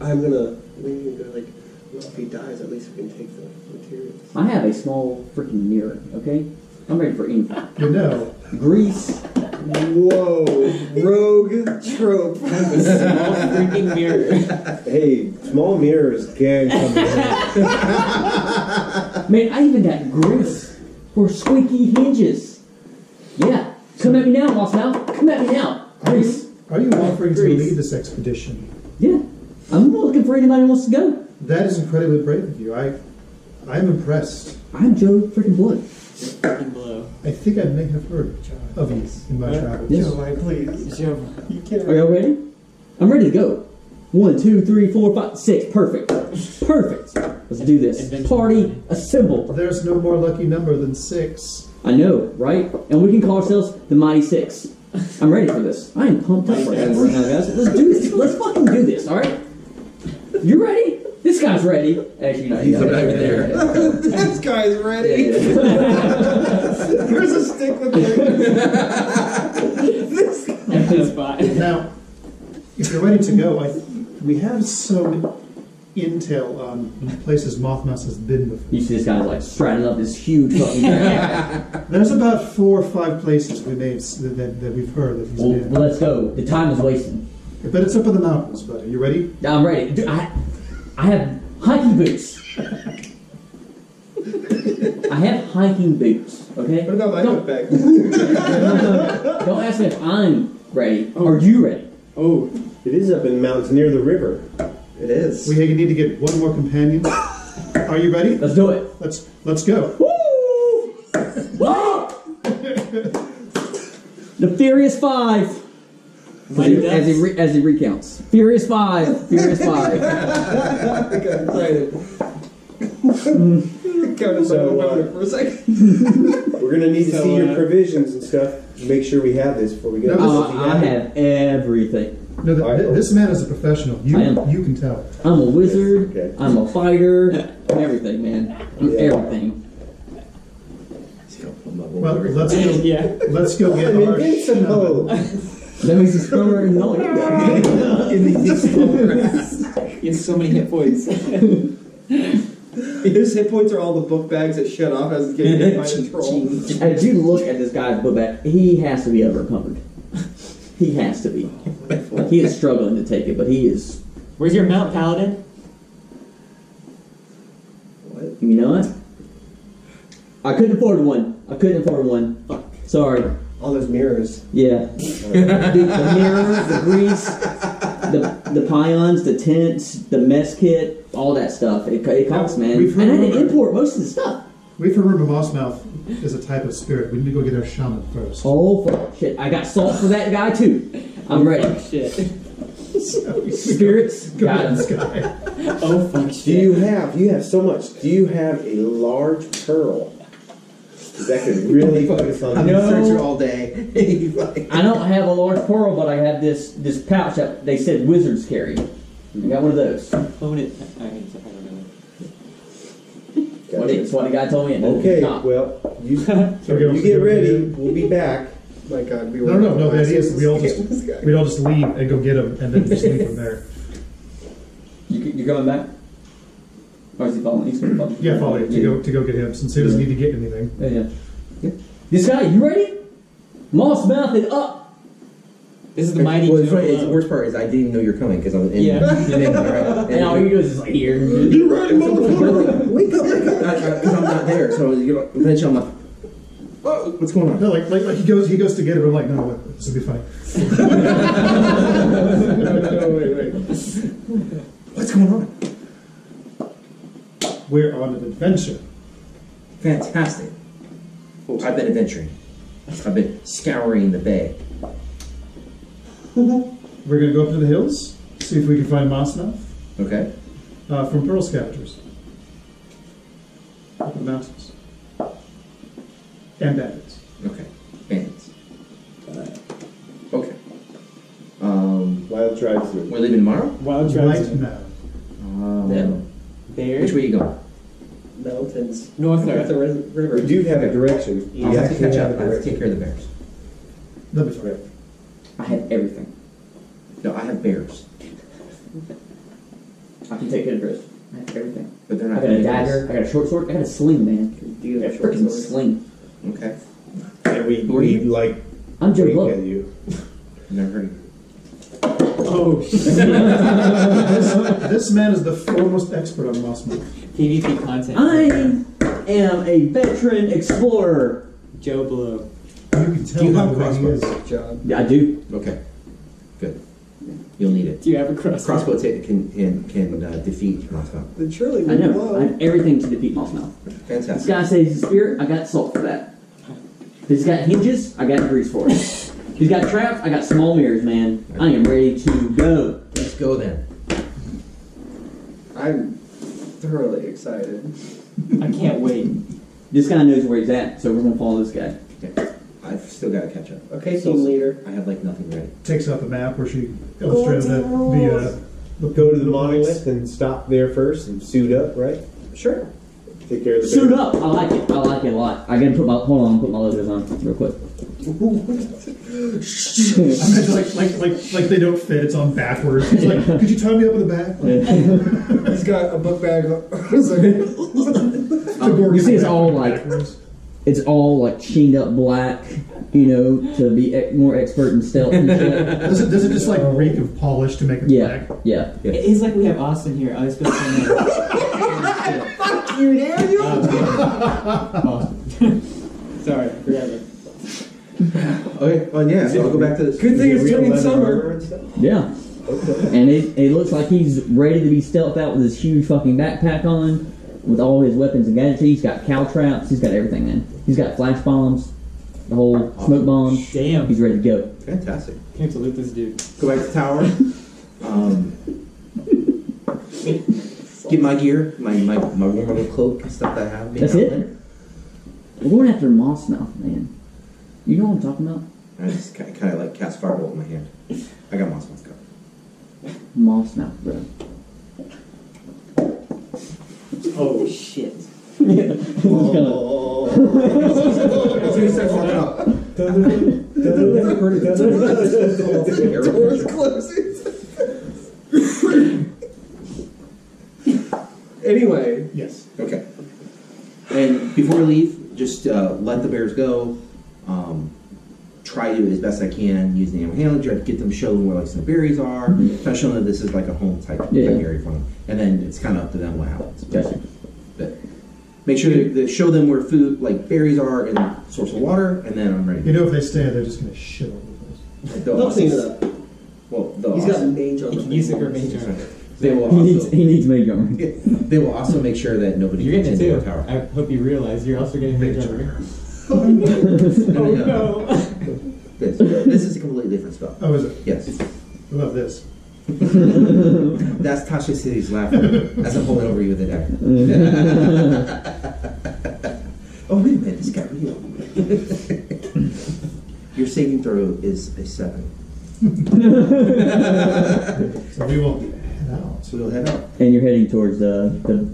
I'm gonna leave and go like, well, if he dies, at least we can take the materials. I have a small freaking mirror, okay? I'm ready for anything. You know, Grease. Whoa, rogue trope. Small freaking mirror. Hey, small mirrors can come in handy. Man, I even got grease for squeaky hinges. Yeah. Come at me now, Mossmouth. Come at me now. Grease. are you offering to Grease. lead this expedition? Yeah. I'm looking for anybody who wants to go. That is incredibly brave of you. I'm impressed. I'm Joe freaking Blood. Freaking Blow. I think I may have heard of you in my travels. Yes. Joe, please. Joe. You can't. Are y'all ready? I'm ready to go. 1, 2, 3, 4, 5, 6. Perfect. Perfect. Let's do this. Adventure. Party assemble. There's no more lucky number than 6. I know, right? And we can call ourselves the Mighty Six. I'm ready for this. I am pumped up right now, guys. Let's do this. Let's fucking do this, alright? You ready? This guy's ready. Actually, no, he's over there. This guy's ready. Yeah. Here's a stick with this. That's fine. Now, if you're ready to go, we have some intel on places Mothmas has been before. You see this guy's like striding up this huge fucking ground. There's about 4 or 5 places we may have, that we've heard that he's Well, been. let's go. The time is wasting. But it's up in the mountains, buddy. You ready? I'm ready. Dude, I have hiking boots. I have hiking boots. Okay. What about my Don't- book bag? Don't ask me if I'm ready. Are you ready? Oh. It is up in the mountains near the river. It is. We need to get one more companion. Are you ready? Let's do it. Let's go. Woo! The Furious Five. Mighty As he recounts. Furious Five. Furious Five. I got excited. Counted So, my own for a second. We're gonna need to see your provisions and stuff to make sure we have this before we go. I have everything. No, All right. this man is a professional. I am. You can tell. I'm a wizard. Okay. I'm a fighter. Everything, man. I'm Yeah. everything. Well, let's go. Yeah. Let's go get I'm our invincible. That means he's stronger than all you guys. In these small grass. He has so many hit points. His hit points are all the book bags that shut off as it's getting hit by the troll. As you look at this guy's book bag, he has to be over-encumbered. He has to be. He is struggling to take it, but he is. Where's your mount, Paladin? What? You know what? I couldn't afford one. Fuck. Sorry. All those mirrors. Yeah. The mirror, the grease, the pions, the tents, the mess kit, all that stuff. It costs, man. We've And I heard had to rumor- import most of the stuff. We've heard rumor Mossmouth is a type of spirit. We need to go get our shaman first. Oh, fuck. Shit. I got salt for that guy, too. I'm ready. Fuck shit. Spirits, Go got get him. this guy. Oh fuck Do shit. you have so much? Do you have a large pearl that could really focus on? I'm No. gonna search you all day. I don't have a large pearl, but I have this pouch that they said wizards carry. I got one of those. Own it. I don't know. That's what the guy told me. And Okay, Nah. well, you go- get ready. We'll be back. My God, we No. The idea is we all just leave and go get him, and then just leave from there. You're coming back? Or is he following? He's going to follow. Yeah, follow you to go get him, since he doesn't need to get anything. Yeah. This guy, you ready? Moss mouth it up. This is the mighty Well, Joe the Blow. worst part is I didn't even know you were coming because I was in. Yeah. And all you do is just like here. You ready, motherfucker? Wake up! Because I'm not there. So eventually I'm like, whoa, what's going on? No, like he goes to get him. I'm like, no, this will be funny. No, wait. What's going on? We're on an adventure. Fantastic. I've been adventuring. I've been scouring the bay. We're gonna go up to the hills, see if we can find Mossmouth Okay. from pearl scavengers. Up in the mountains. And bandits. Okay. Bandits. Okay. Wild tribes. We're leaving tomorrow? Wild Right tribes. now. There. Which way are you going? Mountains. North North or of river. We do have a direction. I'll We have to actually catch have up. a I have to take direction. care of the bears. That'll be fine. I have everything. No, I have bears. I can take care of the rest. I have everything. But they're I not got a bandits. dagger. I got a short sword. I got a sling, man. Do you I have got a short freaking swords? sling. Okay. And Who are you? like I'm Joe wink Blow. at you. Never heard of you. Oh shit. This man is the foremost expert on Mossmouth. PvP content. I am a veteran explorer. Joe Blow. You can tell Do you by have the way he is. Job. Yeah, I do. Okay. Good. You'll need it. Do you have a crossbow? Crossbow can defeat crossbow. Then surely I know. I have everything to defeat Mossmouth. This Fantastic. guy says he's a spirit. I got salt for that. He's got hinges. I got grease for it. He's got traps. I got small mirrors, man. I am ready to go. Let's go then. I'm thoroughly excited. I can't wait. This guy knows where he's at, so we're gonna follow this guy. Okay. I've still got to catch up. Okay, team leader. I have like nothing ready. Takes out the map where she illustrated the Go to the place. monolith and stop there first and suit up, right? Sure. Take care of the Suit bear. up. I like it. I like it a lot. I gotta put my put my logos on real quick. Imagine like they don't fit. It's on backwards. He's like, could you tie me up in the back? He's got a book bag. You see, it's all like sheened up black, you know, to be more expert in stealth and shit. Does it just like reek of polish to make it Yeah, black? yeah. It's like we have Austin here. I was supposed to know. Fuck you, Daniel! Oh. Sorry, forgot it. Okay. Well, yeah. So I'll go back to this. Good thing it's Real turning leather summer. armor and stuff? Yeah. Okay. And it looks like he's ready to be stealthed out with his huge fucking backpack on, with all his weapons and gadgets. He's got cow traps. He's got everything, man. He's got flash bombs, the whole smoke bombs. Damn. He's ready to go. Fantastic. Can't have to loot this dude. Go back to the tower. Get my gear, my warm little cloak and stuff that I have. That's it? We're going after Mossmouth, man. You know what I'm talking about? I just kind of like cast firebolt in my hand. I got Mossmouth covered. Mossmouth, bro. Oh shit. As soon as he starts walking up, heard it down there. Doors closing. Anyway. Yes. Okay. And before we leave, just let the bears go. Try to, as best I can, use the animal handling, try to get them, show them where like some berries are, try to show them that this is like a home type area for them. And then it's kind of up to them what happens. Gotcha. But make sure that show them where food, like berries are and source of water, and then I'm ready. You know, if they stay, they're just going to shit all over the place. They'll They'll also- clean it up. Well, they'll He's got also- mage on You the can use it for mage armor. They will He also, needs mage armor. they will also make sure that nobody You're gets getting it into too. our tower. I hope you realize you're also getting mage armor. Oh no. This is a completely different spell. Oh, is it? Yes. What about this? That's Tasha City's laughing as I'm holding over you with the dagger. Oh, wait a minute, this got real. Your saving throw is a 7. So we will head out. So we'll head out. And you're heading towards the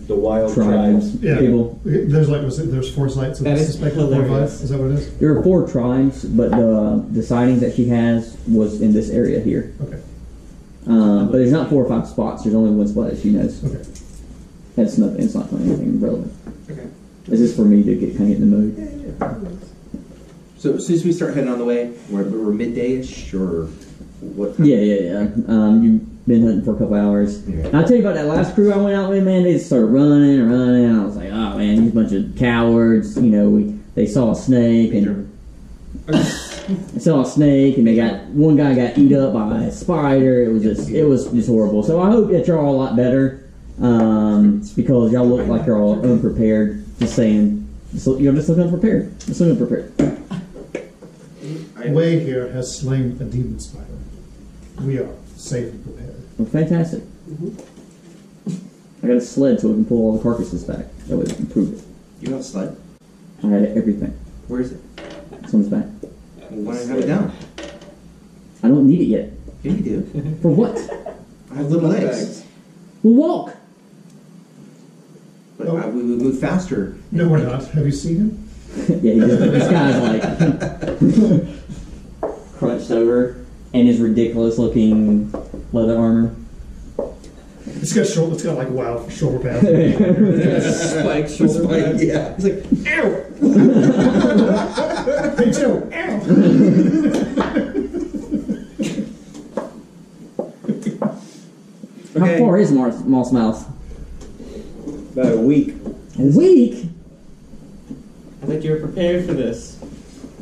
The wild tribes. Yeah. People. There's like, there's 4 sites. So That is suspect 4 or 5. hilarious. Is that what it is? There are 4 tribes, but the sightings that she has was in this area here. Okay. But there's not 4 or 5 spots. There's only one spot that she knows. Okay. That's nothing. It's not anything relevant. Okay. This is for me to get kind of get in the mood. So as soon as we start heading on the way, we're midday-ish, or what time? Yeah. You've been hunting for a couple hours. Yeah. And I'll tell you about that last crew I went out with, man. They just started running and running. And I was like, oh, man, these bunch of cowards. You know, they saw a snake and they saw a snake, and one guy got eat up by a spider. It was just horrible. So I hope that you're all a lot better, because y'all look like you're all unprepared. Just saying, you're just looking unprepared. Just looking unprepared. Way here has slain a demon spider. We are safe and prepared. Well, fantastic. I got a sled so we can pull all the carcasses back. That would improve it. You have a sled? I had everything. Where is it? It's on his back. Why don't I have it down? I don't need it yet. Yeah, you do. For what? I have little legs. We'll walk. But we would move faster. No, we're not. Have you seen him? Yeah, he does. This guy's like crunched over in his ridiculous looking leather armor. It's got like wild shoulder pads. Spike shoulder pads. Yeah. He's like, ow! Hey Joe, ow! How far is Moss Mouth? About a week. A week? I thought you were prepared for this.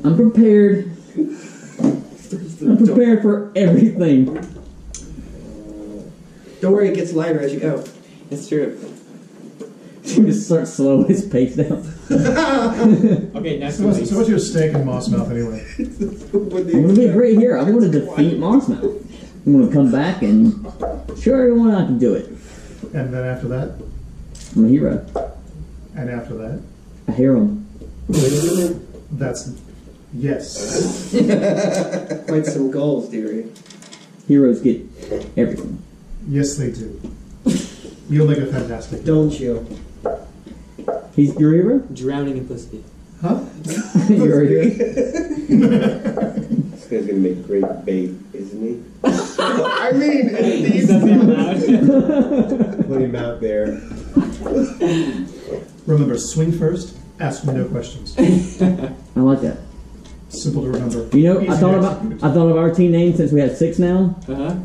I'm prepared. I'm prepared for everything. Don't worry, it gets lighter as you go. It's true. He just starts slowing his pace down. Okay, next So week. what's your stake in Mossmouth anyway? I'm gonna be great here. I'm gonna defeat Moss Mouth. I'm gonna come back and show everyone I can do it. And then after that? I'm a hero. And after that? A harem. That's... Yes. Quite some goals, dearie. Heroes get everything. Yes, they do. You'll make a fantastic... Don't you? He's your hero? Drowning in pussy. Huh? You're a hero? This guy's gonna make great bait, isn't he? I mean, He says it out loud. Put him out there. Remember, swing first, ask me no questions. I like that. Simple to remember. You know, Easy I to thought execute. of our team name since we have 6 now, Uh-huh.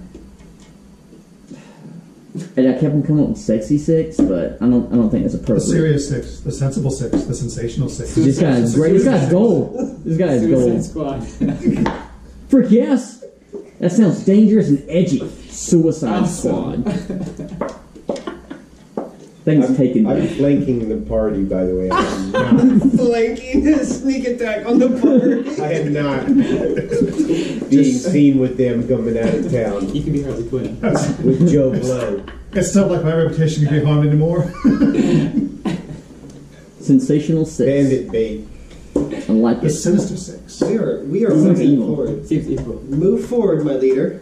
and I kept on coming up with sexy 6, but I don't think that's The appropriate. serious 6, the sensible 6, the sensational 6. This guy is great. This guy's gold. This guy is Suicide gold. Squad. Frick yes! That sounds dangerous and edgy. Suicide Awesome. Squad. Things taken I'm back. flanking the party, by the way. I am not. flanking a sneak attack on the party. I am not being seen with them coming out of town You can be Harley Quinn. with Joe Blow. It's not like my reputation can be harmed anymore. Sensational 6. Bandit bait. I like The it. sinister 6. We are Seems moving evil. forward. Seems equal. Move forward, my leader.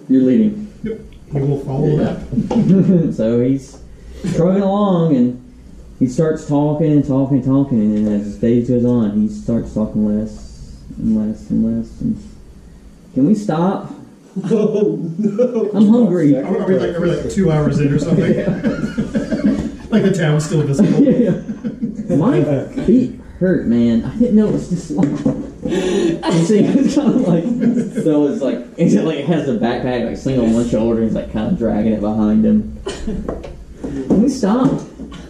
You're leading. He will follow that. So he's trudging along, and He starts talking and talking and talking, and as the stage goes on, he starts talking less and less and less. And can we stop? Oh no! I'm hungry. Are we like 2 hours in or something? Like the town's still visible. My feet hurt, man. I didn't know it was this long. You see, it's kind of like, so it's like it has the backpack like slung on one shoulder, and he's like kind of dragging it behind him. Can we stop?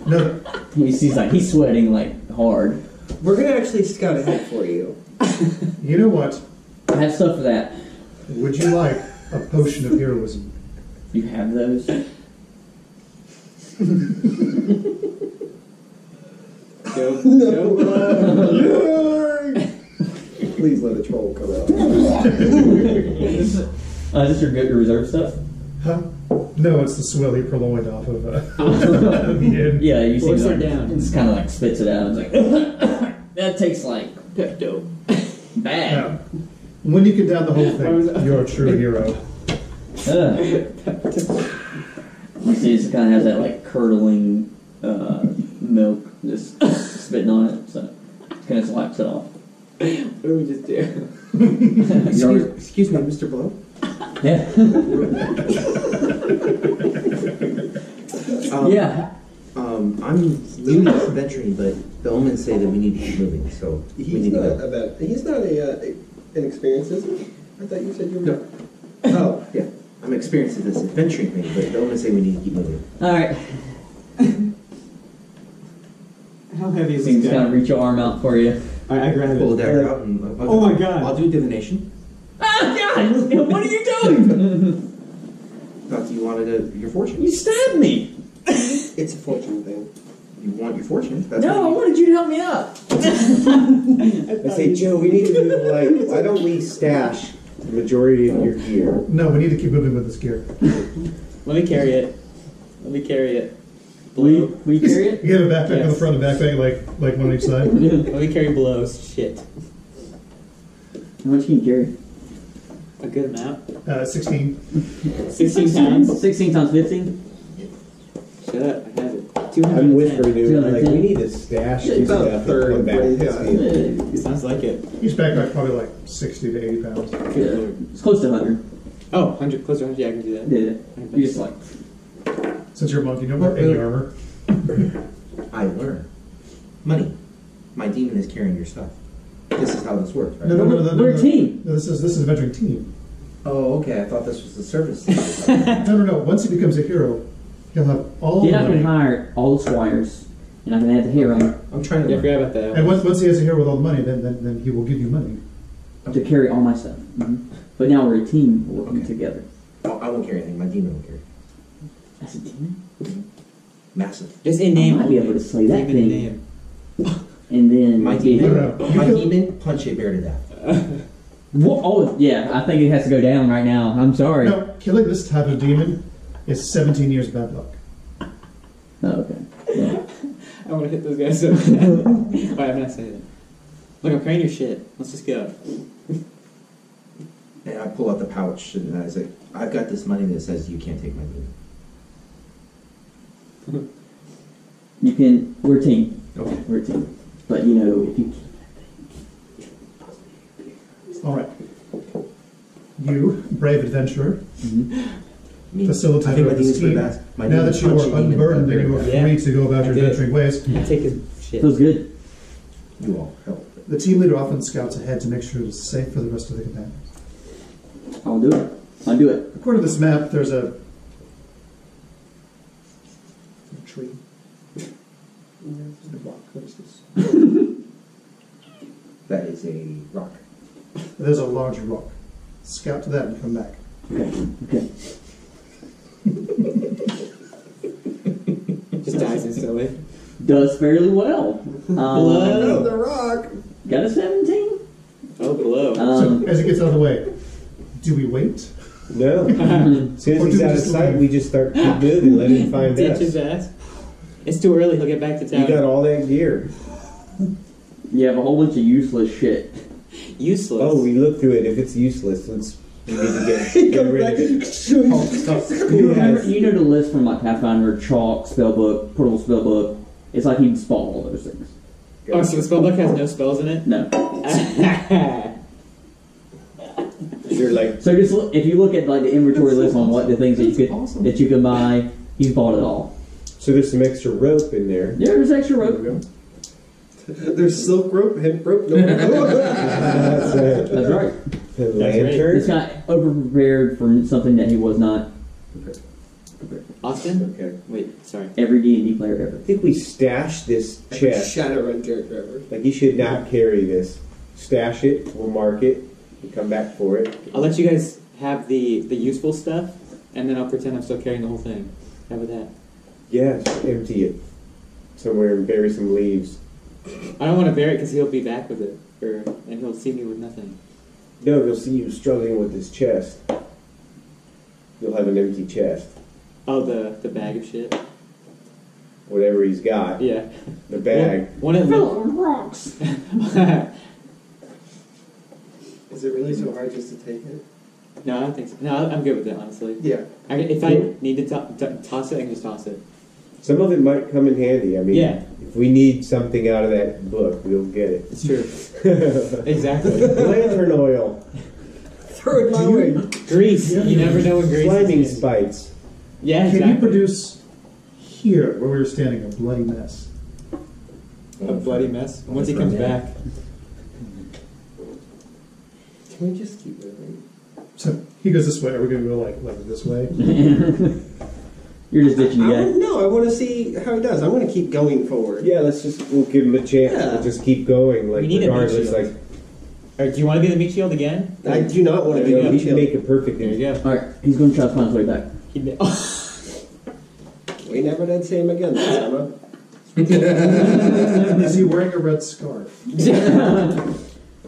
No. He's sweating like hard. We're gonna actually scout ahead for you. You know what? I have stuff for that. Would you like a potion of heroism? You have those? Please let a troll come out. Is this your reserve stuff? Huh? No, it's the swill he purloined off of the inn. Yeah, you see Force it it down. It just kind of like spits it out. It's like that tastes like Pepto. Bad. Now, when you can down the whole thing, you're a true hero. You see, it kind of has that like curdling milk just spitting on it, so it kind of slaps it off. What do we just do? Excuse me, Mr. Blow. Yeah. Yeah. I'm new to adventuring, but the omens say that we need to keep moving, so we need to go. He's not inexperienced, is he? I thought you said you were. No. Oh. Yeah, I'm experienced in this adventuring thing, but the omens say we need to keep moving. All right. How heavy is So you this just kind guy? of reach your arm out for you. I grab Pull a it. dagger out and Oh my God. I'll do divination. Ah, God! What are you doing? Thought you wanted your fortune. You stabbed me. It's a fortune thing. You want your fortune. That's No, I what you, wanted you to help me out. I say, Joe, we need to do like, why don't we stash the majority of your gear? No, we need to keep moving with this gear. Let me carry it. Will you carry it? Will you carry it? You have a backpack on the Yes. front, a backpack like one on each side. Let me carry Blow's shit. How much can you carry? A good amount. 16. 16 pounds. 16 times 15? Shut up. I have it. 210. I'm whispering to him, like, 210. we need to stash this About stuff a and third come back way, to this yeah. field. Sounds like it. Each backpack's probably like 60 to 80 pounds. Yeah. It's close to 100. Oh, 100. Close to 100. Yeah, I can do that. Yeah. You just like... Since you're a monk, you don't wear any armor. I learn. Money. My demon is carrying your stuff. This is how this works, right? No. We're a team. No, this is an adventuring team. Oh, okay. I thought this was the service. No. Once he becomes a hero, he'll have all the Then I money. can hire all the squires, and I can add the hero I'm trying to Yeah, I learn. forgot about that. And once he has a hero with all the money, then he will give you money. to carry all my stuff. But now we're a team working Okay. together. Oh, I won't carry anything. My demon will carry. As a team? Massive. Just in name. I might be only. able to slay that Demon in thing. name. And then... My No, demon. no. My demon punch a bear to death. Oh, yeah, I think it has to go down right now. I'm sorry. No, killing this type of demon is 17 years bad luck. Oh, okay. Yeah. I want to hit those guys so bad. Alright, I'm not saying that. Look, I'm carrying your shit. Let's just go. And I pull out the pouch and I say, I've got this money that says you can't take my demon. You can... We're a team. Okay. We're a team. But, you know, if you... All right. You, brave adventurer, Me. facilitator I think my of this demon's pretty team. bad. My Now demon that you punch are a demon unburdened and very you are bad. Yeah. free to go about your I did. adventuring ways, Take his shit. Feels good. You all help. the team leader often scouts ahead to make sure it is safe for the rest of the companions. I'll do it. I'll do it. According to this map, there's a tree. There's a rock. What is this? That is a rock. There's a large rock. Scout to that and come back. Okay. Just dies instantly. Does fairly well. Blow. The rock. Got a 17? Oh, blow. So as it gets out of the way, do we wait? No. As soon as Or he's do we out of just sight, leave? we just start keep moving, let him find Ditch his us. ass. It's too early. He'll get back to town. You got all that gear. You have a whole bunch of useless shit. Useless. Oh, we looked through it. If it's useless, we need to get rid of it. You remember, you know the list from like Pathfinder, chalk, spellbook, portable spellbook, It's like he'd spell all those things. Oh, so the spellbook has no spells in it? No. You're like, So just look, if you look at like the inventory list on what the things that you can buy, he's bought it all. so there's some extra rope in there. Yeah, there's extra rope. There's silk rope, hemp rope, no. That's it. That's right. The right. lantern. This guy over prepared for something that he was not. Austin? Okay. Wait, sorry. Every D&D player ever. I think we stash this chest. Shadowrun character ever. Like you should not carry this. Stash it. We'll mark it. We'll come back for it. I'll let you guys have the useful stuff, and then I'll pretend I'm still carrying the whole thing. How about that? Yeah, just empty it somewhere and bury some leaves. I don't want to bury it because he'll be back with it, and he'll see me with nothing. No, they'll see you struggling with this chest. You'll have an empty chest. Oh, the bag of shit? Whatever he's got. Yeah. The bag. One of Fill it with rocks. Is it really so hard just to take it? No, I don't think so. No, I'm good with it, honestly. Yeah. If I need to toss it, I can just toss it. Some of it might come in handy. I mean, Yeah. if we need something out of that book, we'll get it. It's true. Exactly. Lantern oil. Throw it my way. Grease. You never know when grease Sliming is. spikes. Yeah, Can exactly. you produce here, where we were standing, a bloody mess? A bloody mess. Once he comes back. Can we just keep moving? So he goes this way. Are we going to go like this way? You're just ditching the guy. No, I want to see how he does. I'm going to keep going forward. Yeah, we'll give him a chance. Yeah. We'll just keep going. Like, We need a regardless, meat like, Or do you want to be the meat shield again? I do not want to you be know, a he can shield. make it perfect. There you go. Alright, he's going to try to find his way back. We never did see him again this summer. Is he wearing a red scarf?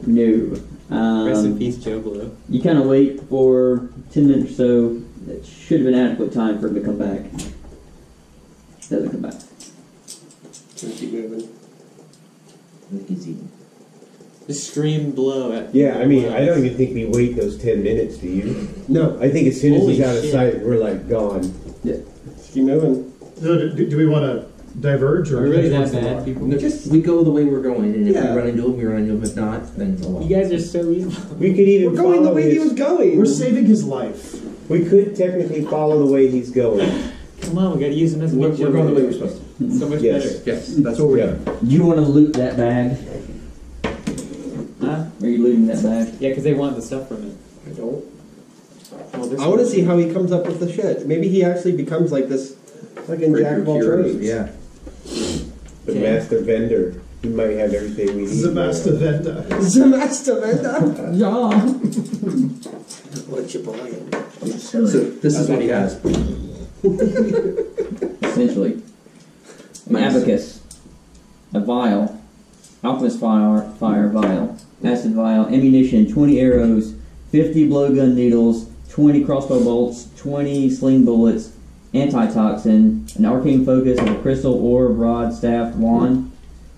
No. Rest in peace, Joe Blow. You kind of wait for 10 minutes or so. That should have been adequate time for him to come back. Doesn't come back. Just keep moving. Easy. Just scream blow at. Yeah, I mean, I don't even think we wait those 10 minutes, do you? No, I think as soon as Holy he's out of shit. sight, we're like gone. just keep moving. So do we want to diverge or Are we really towards that the bad, rock? people? No, we go the way we're going, and if Yeah. we run into him, we run into him. If not, then oh well. You guys are so evil. We could even We're going the follow way he was going. We're saving his life. We could technically follow the way he's going. Come on, we gotta use him as a We're meat shield. going the way we're supposed to. So much Yes. better. Yes, that's what we're Yeah. doing. You want to loot that bag? Huh? Are you looting that bag? Yeah, because they want the stuff from it. I don't. Well, there's I want to see how he comes up with the shit. Maybe he actually becomes like this fucking jack of all trades. Yeah. The Okay. master vendor. He might have everything we need. Zamasta Venda. Zamasta Venda. Yeah. What you buying? So this is what he has. Essentially. An abacus. A vial. Alchemist fire vial. Acid vial. Ammunition. 20 arrows. 50 blowgun needles. 20 crossbow bolts. 20 sling bullets. Antitoxin. An arcane focus. And a crystal orb, rod, staff, wand.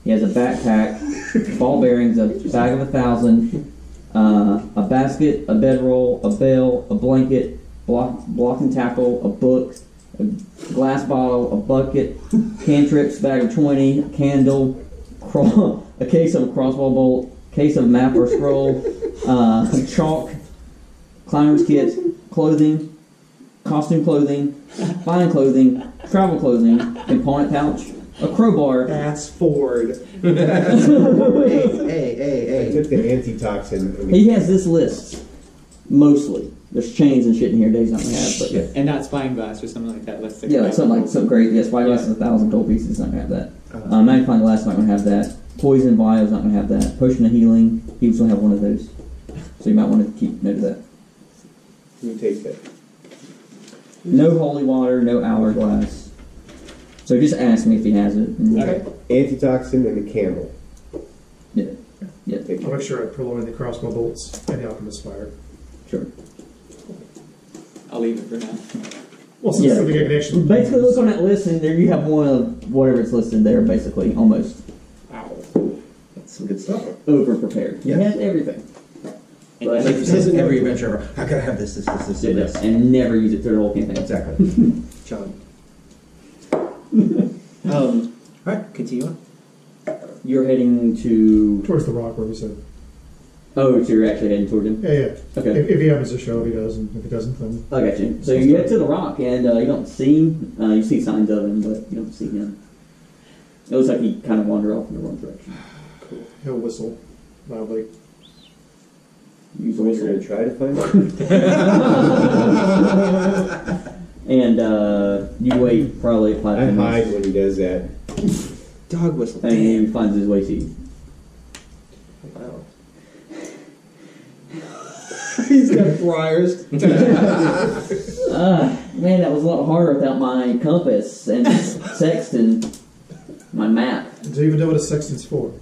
He has a backpack. Ball bearings. A bag of 1,000. A basket. A bedroll. A bell. A blanket. Block and tackle. A book. A glass bottle. A bucket. Cantrips. Bag of 20. A candle. A case of a crossbow bolt, case of map or scroll, chalk, climber's kit, clothing, costume clothing, fine clothing, travel clothing, component pouch, a crowbar. Fast forward. Hey, I took the antitoxin. And He has this list, mostly. There's chains and shit in here Dave's not going to have, but Yeah. And not spine glass or something like that. Let's yeah, like something crazy. Yeah, spyglass is 1,000 gold pieces, not going to have that. Magnifying glass not going to have that. Poison vials not going to have that. Potion of healing, he was going to have one of those. So you might want to keep note of that. you take that. No holy water, no hourglass. So just ask me if he has it. And Okay. Antitoxin and a camel. Yeah, Take I'll it. make sure I purloin the crossbow bolts and the alchemist fire. sure. I'll leave it for now. Well, since Yeah. something I can actually Basically, use. look on that list, and there you have one of whatever it's listed there. Basically, almost That's some good stuff. over prepared. He Yes. has everything, And Like you Doesn't said, know- every adventure ever. I gotta have this, this. and never use it through the whole campaign. Exactly. John. All Alright, continue on. You're heading to. Towards the rock where we said. Oh, so you're actually heading toward him? Yeah. Okay. If he happens to show, he does, and if he doesn't, then. I got you. So you get to the rock, and you don't see him. You see signs of him, but you don't see him. It looks like he kind of wandered off in the wrong direction. Cool. He'll whistle loudly. Use a We're whistle. going to try to find him. And you wait probably 5 I minutes. hide when he does that. Dog whistle. And he finds his way to you. Wow. He's got briars. Man, that was a lot harder without my compass and sextant, my map. Do you even know what a sextant's for?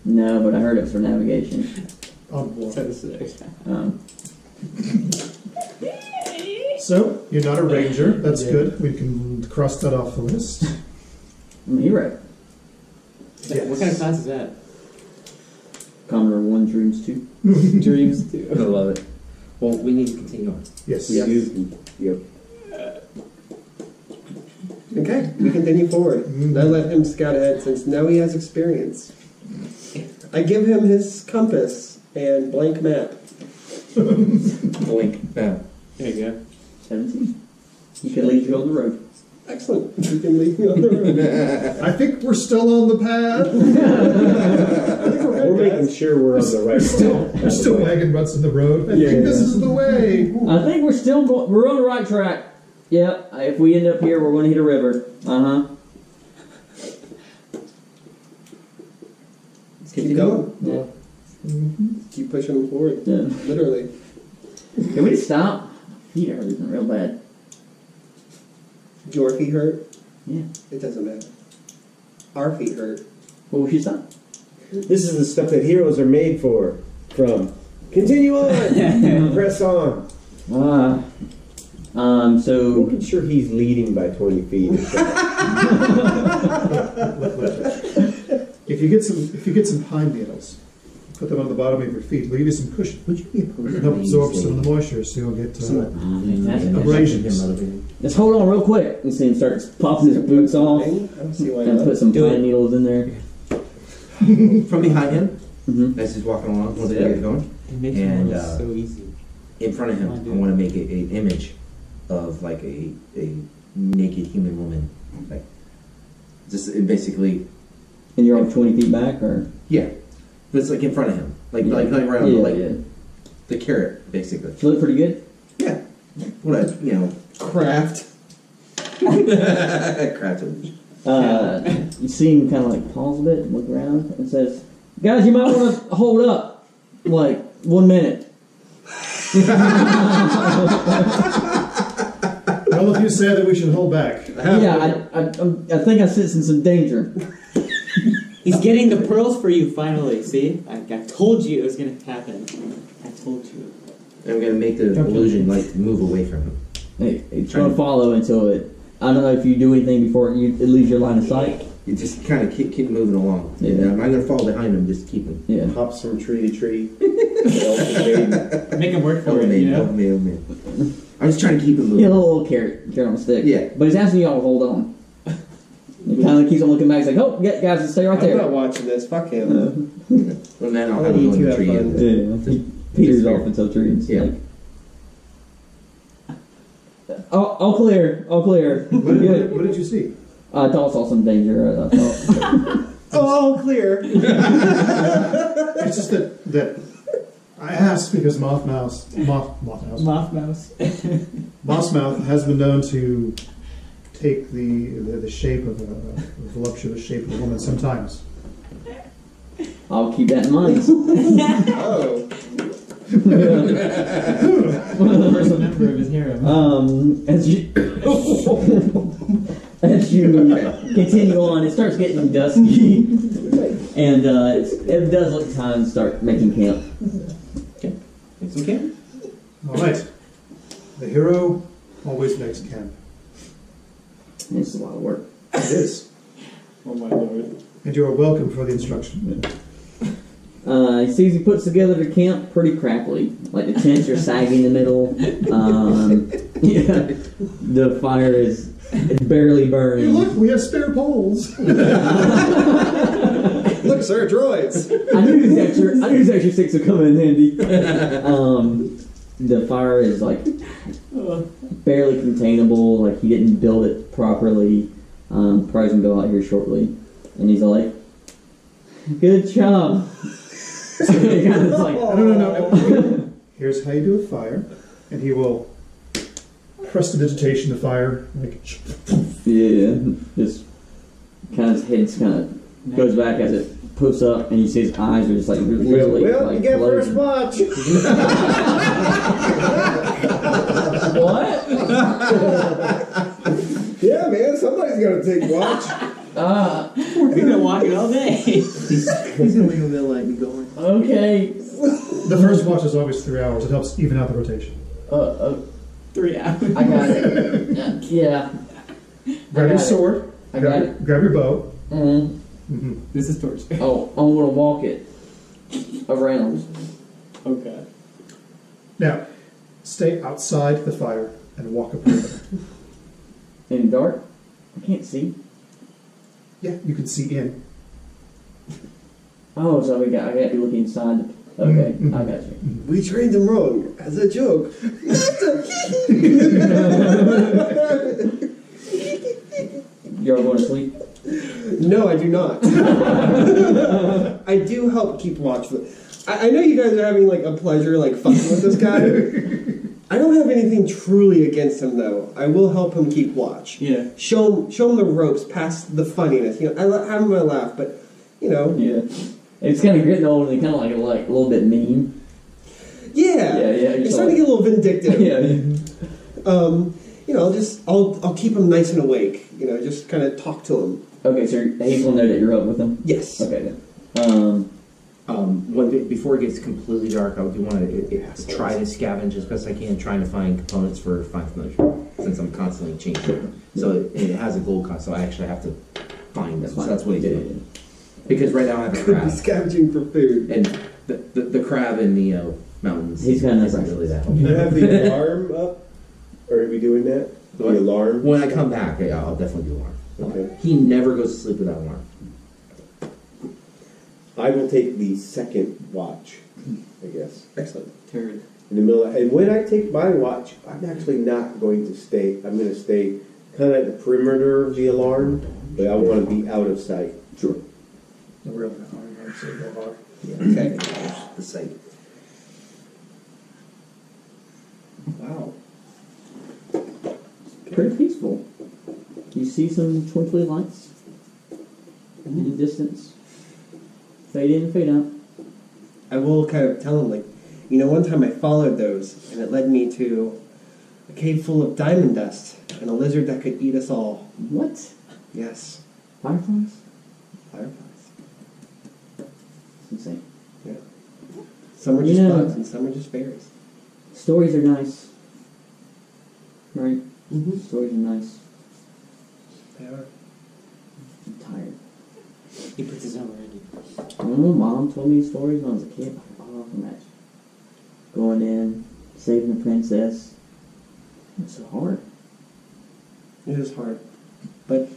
No, but I heard it was for navigation. So, you're not a ranger. That's good. We can cross that off the list. I'm a hero. What kind of class is that? Commodore 1 Dreams 2. Dreams too. I love it. Well, we need to continue on. Yes. Yep. Okay, we continue forward. I let him scout ahead since now he has experience. I give him his compass and blank map. Blink. There you go. 17. He can lead you on the road. Excellent. You can leave me on the road. I think we're still on the path. We're making sure we're on the right We're still wagon ruts in the road. I think this is the way. I think we're still we're on the right track. Yep. If we end up here, we're going to hit a river. Keep going. Yeah. Keep pushing him forward. Yeah. Literally. Can we just stop? Feet are hurting real bad. Your feet hurt? Yeah. It doesn't matter. Our feet hurt. Well, we should stop. This is the stuff that heroes are made for. Continue on. Press on. So I'm making sure he's leading by 20 feet. Or If you get some pine needles, put them on the bottom of your feet. It'll give you some cushion. Would you be opposed It'll help absorb some of the moisture, so you'll get abrasions. just hold on real quick. You see him start popping his boots off I don't see why and not. put some pine needles in there. From behind him, Mm-hmm. as he's walking along, once we Yeah. get going, It makes And, it so easy. in front of him, I want to make an image of like a naked human woman, like just basically. And you're off 20 feet back, or Yeah, but it's like in front of him, like right on the carrot, basically. She look pretty good. Yeah, what Craft. craft image. You see him kind of like pause a bit and look around and says, "Guys, you might want to hold up, like 1 minute." Well, if you said that we should hold back. Yeah, I think I sense some danger. He's getting the pearls for you finally. See, I told you it was gonna happen. I told you. I'm gonna make the illusion like move away from him. Hey, it's going to follow until it. I don't know if you do anything before it leaves your line of sight. You just kind of keep moving along. Yeah. I'm not gonna fall behind him. Just keep him. Yeah. hops from tree to tree. Make him work for Oh it. man, You know. oh man. I'm just trying to keep him moving. Yeah, a little carrot on a stick. Yeah. But he's asking y'all to hold on. He kind of keeps on looking back. He's like, "Oh, yeah, guys, stay right I'm there." not watching this. Fuck him. Well, then I'll I'll have let him you go in two the have tree. fun. and- Yeah. Peters disappear. off until trees. Yeah. Like, all clear. All clear. Good. What did you see? I thought I saw some danger. I thought. All clear. It's just that I asked because Moss Mouse has been known to take the shape of a voluptuous shape of a woman sometimes. I'll keep that in mind. Oh. First member of his harem. As you continue on, it starts getting dusky, and it does look time to start making camp. Make some camp. All right. The hero always makes camp. It's a lot of work. It is. Oh my lord. And you are welcome for the instruction. He sees he puts together the camp pretty crappily. Like the tents are sagging in the middle. Yeah, the fire is It's barely Hey, burning. look, we have spare poles. Look, sir, droids. I knew these extra sticks would come in handy. The fire is like barely containable. Like he didn't build it properly. Probably gonna go out here shortly, and he's like, "Good job." So he kind of like, No. Here's how you do a fire, and he will press the digitation to fire. Like, yeah, just kind of his head's kind of goes back as it poofs up, and you see his eyes are just like literally Well, like you get gloating. first watch. What? Yeah, man, somebody's gonna take watch. We've been walking all day. He's gonna leave a bit light and going. Okay. the first watch is always 3 hours. It helps even out the rotation. 3 hours. I got it. Yeah. Grab got your it. sword. I got it. Grab your bow. Mm-hmm. This is torture. Oh, I'm gonna walk it around. Okay. Now, stay outside the fire and walk up here. In the dark? I can't see. Yeah, you can see in. Oh, so I got to be looking inside. Okay, Mhm. I got you. We trained him wrong as a joke. You're all going to sleep? No, I do not. I do help keep watch. I know you guys are having like a pleasure like fucking with this guy. I don't have anything truly against him though. I will help him keep watch. Yeah. Show him the ropes past the funniness. You know, I have him a laugh, but you know. Yeah. It's kind of getting old and kind of like a little bit mean. Yeah. Yeah. He's starting to get a little vindictive. Yeah. You know, I'll keep him nice and awake. You know, just kind of talk to him. Okay, so he's gonna know that you're up with him. Yes. Okay then. Before it gets completely dark, I do want to try to scavenge as best I can, trying to find components for Find Familiar, since I'm constantly changing. So it has a gold cost, so I actually have to find them. So that's what he's doing. Because right now I have a Could be crab, scavenging for food. and the crab in the mountains He's kinda isn't nice. really that Do you helpful. have the alarm up? Or are we doing that? The What? alarm? When I come back, yeah, I'll definitely do alarm. Okay. He never goes to sleep without alarm. I will take the second watch, I guess. Excellent. Turd. In the middle and when I take my watch, I'm actually not going to stay. I'm going to stay kind of at the perimeter of the alarm, but I want to be out of sight. Sure. Okay. The site. Wow. Pretty peaceful. You see some twinkly lights in the distance. Fade in, fade out. I will kind of tell him, like, you know, one time I followed those, and it led me to a cave full of diamond dust and a lizard that could eat us all. What? Yes. Fireflies? Fireflies. It's insane. Yeah. Some are just Yeah. bugs and some are just fairies. Stories are nice. Right? Mm-hmm. Stories are nice. They are. I'm tired. He puts his own already. Oh, Mom told me stories when I was a kid. Oh, imagine. Going in, saving the princess. It's so hard. It is hard. But,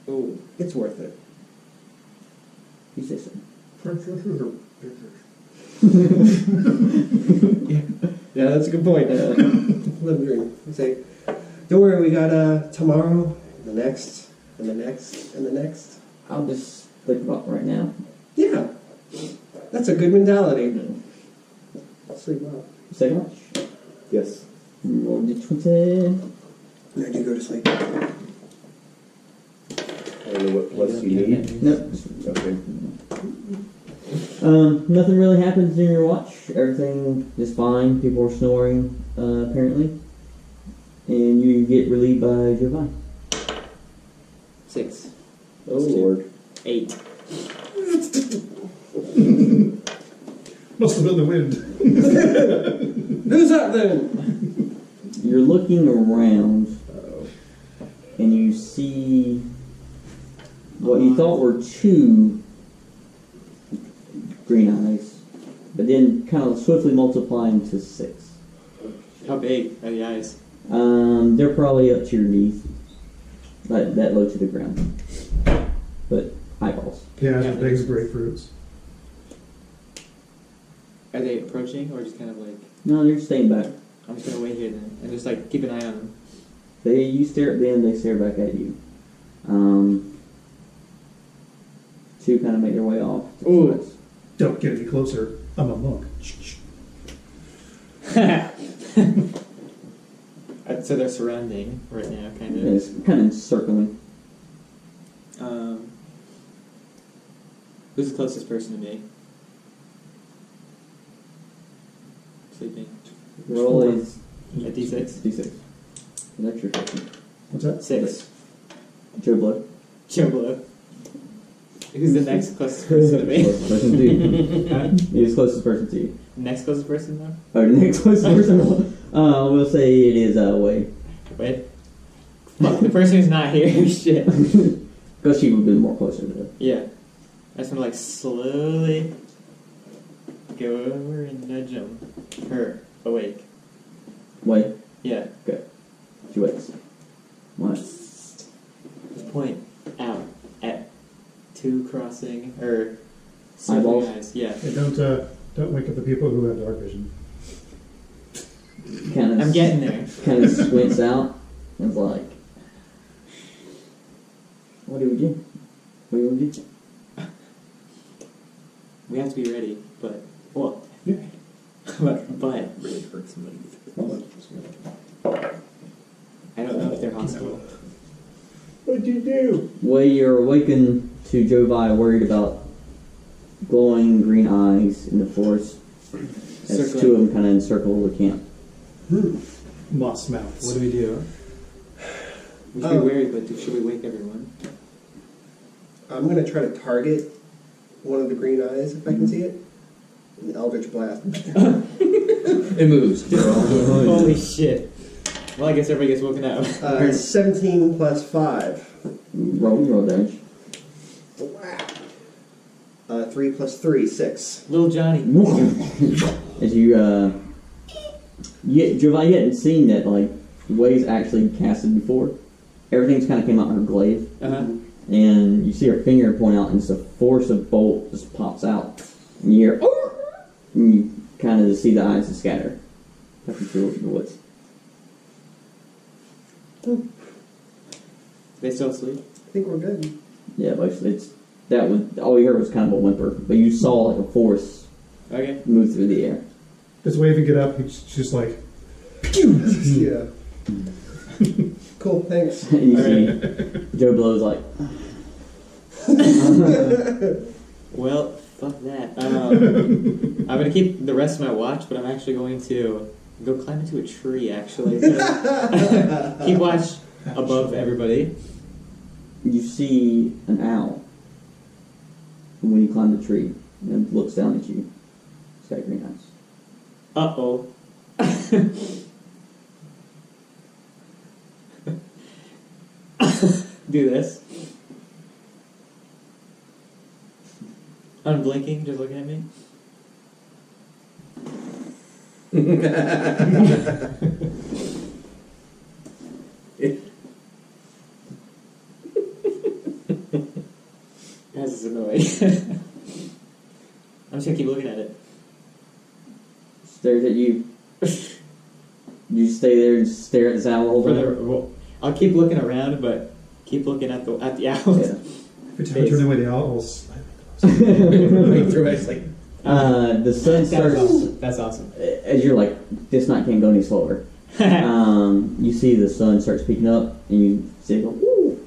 oh, it's worth it. You say so. Yeah, that's a good point. Live dream. Say, don't worry, we got tomorrow, the next, and the next, and the next. I'll just think about right now. Yeah. That's a good mentality. Sleep well. Second watch. Yes. Roll the 20. Now you go to sleep. I don't know what plus you need. Nope. Okay. Nothing really happens during your watch. Everything is fine. People are snoring, apparently. And you get relieved by Giovanni. 6. Oh Lord. 8. Must have been the wind. Who's up then? You're looking around, and you see what you thought were 2 green eyes, but then kind of swiftly multiplying to 6. How big are the eyes? They're probably up to your knees. that low to the ground. But eyeballs. Yeah, as big as grapefruits. Are they approaching or just kind of like? No, they're staying back. I'm just gonna wait here then and just like keep an eye on them. You stare at them, they stare back at you. Two kind of make their way off. Ooh. Don't get any closer. I'm a monk. So they're surrounding right now, kind of. Yeah, it's kind of circling. Who's the closest person to me? Sleeping. Roll is At D6? D6. That's your question. What's that? 6. Joe Blow. Joe Blow. Who's the next closest person to me? Closest person to you. Huh? He's closest person to you. Next closest person though? Oh, the next closest person. We'll say it is Wade. Wait. Fuck, the person who's not here. Shit. Because she would be more closer to her. Yeah. I just want to like slowly go over and nudge her awake. Wade. Yeah. Okay. She wakes. What? Just point out at 2 crossing or Eyeballs? eyes. Yeah. Hey, don't wake up the people who have dark vision. Kind of. I'm getting there. Kind of squints out and is like, "What do we do? What do we do?" We have to be ready, but well, but Really hurt somebody. I don't know if they're hostile. What'd you do? Well, you're awakened to Jovi, worried about glowing green eyes in the forest. As Circling. two of them kind of encircle the camp. Moss mouths. What do we do? We should be wary, but should we wake everyone? I'm gonna try to target one of the green eyes if I can see it. An Eldritch Blast. It moves. Holy shit. Well, I guess everybody gets woken up. 17 plus 5. Roll damage. 3 plus 3, 6. Little Johnny. As you, Jovi, you hadn't seen that, like, Wade's actually casted before. Everything's kind of came out in her glaive. Uh-huh. And you see her finger point out, and it's a force of bolt just pops out. And you hear, and you kind of see the eyes scatter. Up into the woods. They still asleep? I think we're good. Yeah, basically, all you heard was kind of a whimper, but you saw like a force Okay. move through the air. Does Wavy get up? He's just like, Yeah. Cool, thanks. And you see Joe Blow's like, Well, fuck that. I'm gonna keep the rest of my watch, but I'm actually going to go climb into a tree, actually. So keep watch above everybody. you see an owl when you climb the tree, and it looks down at you. It's got green eyes. Uh-oh. Do this. Unblinking, just looking at me. This is annoying. I'm just gonna keep looking at it. Stares at you. You stay there and stare at this owl all For day. the, I'll keep looking around, but keep looking at the owl. Yeah. every time I turn away the owl, Through it, it's like, The sun starts. That's awesome. As you're like, this night can't go any slower. You see the sun starts peeking up, and you see it go, woo,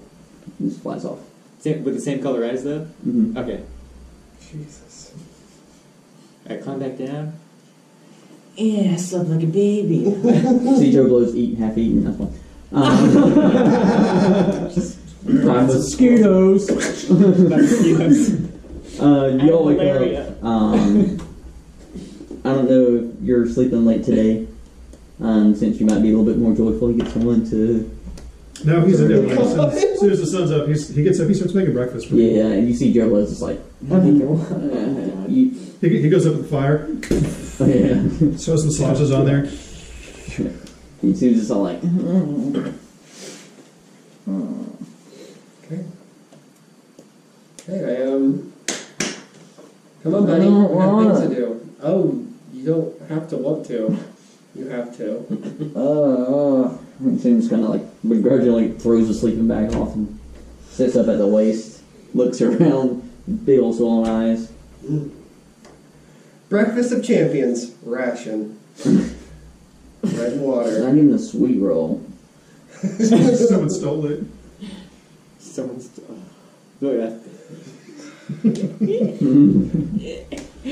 and just flies off. With the same color eyes, though? Mm-hmm. Okay. Jesus. Alright, climb back down. Yeah, I slept like a baby. See Joe Blow's half-eaten, that's one. Time mosquitoes. You all wake up. I don't know if you're sleeping late today, since you might be a little bit more joyful. You get someone to... no, he's in there. As soon as the sun's up, he gets up, he starts making breakfast for you. Yeah, and you see Joe Blow's just like... you, He goes up with the fire, yeah. throws some sausages on there. You see just all like... Hey, come on, buddy. We have things to do. Oh, you don't have to want to. You have to. Seems kind of like begrudgingly throws the sleeping bag off and sits up at the waist, looks around, big old swollen eyes. Breakfast of champions. Ration. Red water. Not even a sweet roll. Someone stole it. Look at that.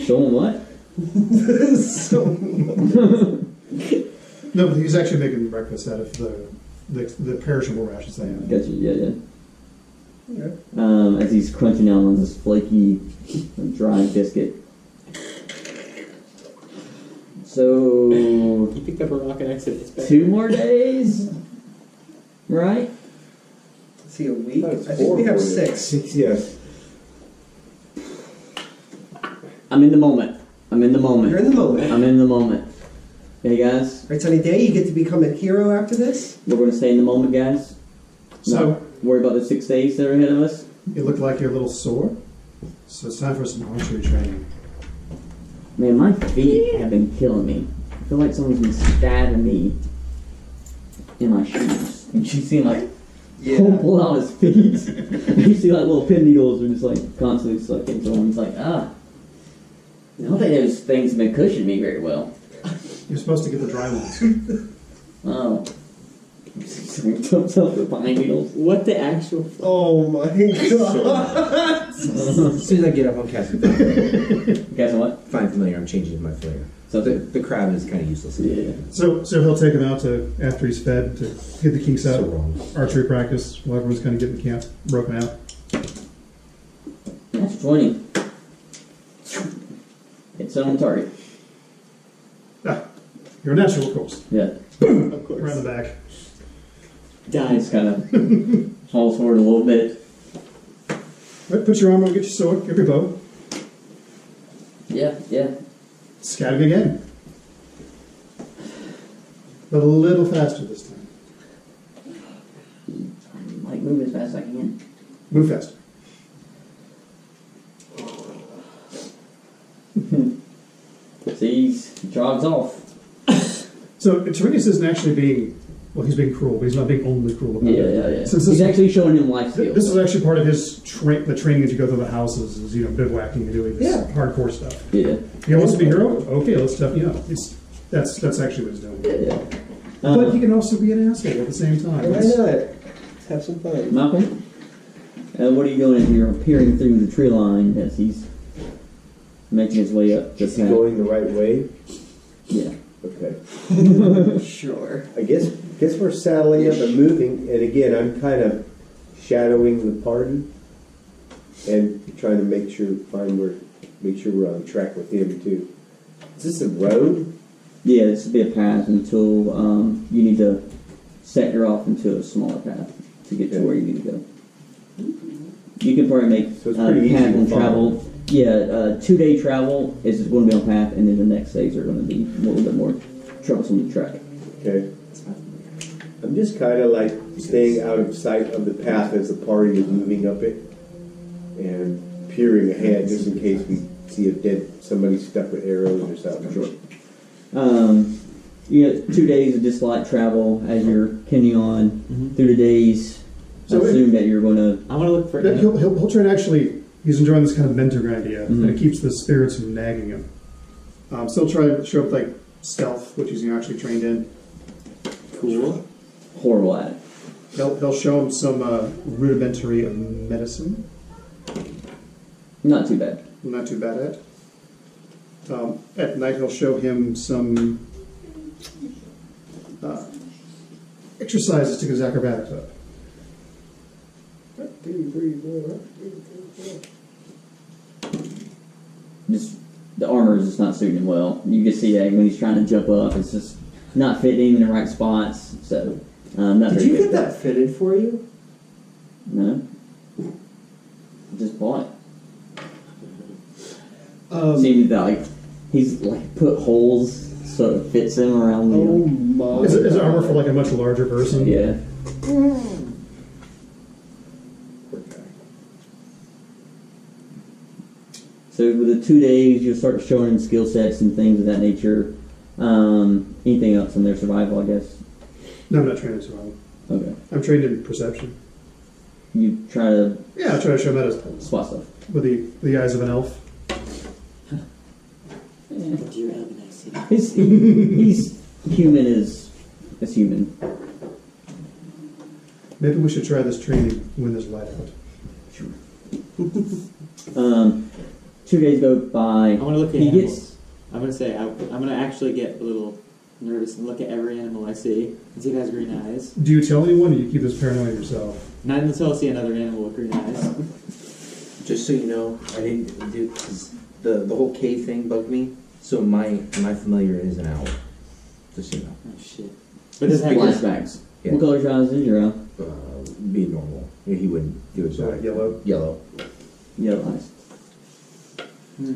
Stolen what? No, but he's actually making breakfast out of the perishable rations they have. Gotcha, yeah. Okay. As he's crunching down on this flaky, dry biscuit. So, He picked up a rock and exited his bed. 2 more days? Right? See, a week? I That's think we have 4 for you. 6. Yes. I'm in the moment. You're in the moment. I'm in the moment. Hey guys, Right, Sunny Day, you get to become a hero after this? we're going to stay in the moment, guys. So, Not worry about the 6 days that are ahead of us. you look like you're a little sore, so it's time for some archery training. Man, my feet have been killing me. I feel like someone's been stabbing me in my shoes. And you see him like pull out his feet. You see like little pin needles are just like constantly sucking into him. He's like, I don't think those things have been cushioning me very well. You're supposed to get the dry ones. Oh. Jumps up with pine needles. What the actual? Oh my god! As soon as I get up, I'm casting Guys, what? Find familiar. I'm changing my flair. So The crab is kind of useless. yeah. So he'll take him out to after he's fed to get the kinks out. So wrong. Archery practice while everyone's kind of getting the camp broken out. That's 20. It's on target. Ah, you're a natural, of course. Yeah. Of course. Around the back. Dies kind of falls forward a little bit. Right, put your arm on, get your sword, get your bow. Yeah. Scatting again. But a little faster this time. Like, move as fast as I can. Move faster. See, he jogs off. So Tyrannus isn't actually being, well, he's being cruel, but he's not being only cruel about it. Yeah. Since He's this, actually showing him life skills. this is actually part of his the training as you go through the houses, is bivouacking and doing this hardcore stuff. Yeah. He wants to be a hero? Okay, let's toughen you up. That's actually what he's doing. Yeah. But he can also be an asshole at the same time. Why That's- not? Let's have some fun. Malcolm, what are you doing as you're peering through the tree line as he's making his way up the Is he path? going the right way? Yeah. Okay. Sure. I guess we're saddling up and moving, and again, I'm kind of shadowing the party and trying to make sure we're on track with him too. Is this a road? Yeah, this would be a path until you need to set her off into a smaller path to get to where you need to go. You can probably make So it's pretty easy path to and follow. travel. Yeah, 2-day travel is going to be on path, and then the next days are going to be a little bit more troublesome to track. Okay. I'm just kind of like staying out of sight of the path as the party is moving up it, and peering ahead just in case we see somebody stuck with arrows or something. Sure. You get 2 days of just light travel as you're continuing on through the days. So assume that you're going to. I want to look for. He'll try and actually, he's enjoying this kind of mentoring idea, and it keeps the spirits from nagging him. So he'll try to show up like stealth, which he's actually trained in. Cool. Horrible at it. He'll show him some rudimentary of medicine. Not too bad. I'm not too bad at. At night, he'll show him some exercises to get his acrobatics up. 1, 2, 3, 4. Just the armor is just not suiting him well. You can see that when he's trying to jump up, it's just not fitting him in the right spots. So, not Did very you good. get that fitted for you? No. Just bought it. See that like he's like put holes so it fits him around the. Oh my. Is it armor for like a much larger person? Yeah. So with the 2 days, you'll start showing them skill sets and things of that nature. Anything else in their survival, I guess? No, I'm not trained in survival. Okay. I'm trained in perception. You try to Yeah, I try to show them how to spot stuff. with the eyes of an elf. Dear Elven, I see. He's human as human. Maybe we should try this training when there's light out. Sure. 2 days go by. I want to look at He animals. gets I'm going to say, I'm going to actually get a little nervous and look at every animal I see and see if it has green eyes. Do you tell anyone, or you keep this paranoid yourself? Not until I see another animal with green eyes. Just so you know, I didn't do because the whole cave thing bugged me. So my familiar is an owl. Just so you know. Oh, shit. But does it have flashbacks. Yeah. What color's your eyes is your owl? Be normal. He wouldn't do it. So like yellow, Yellow. Yellow eyes.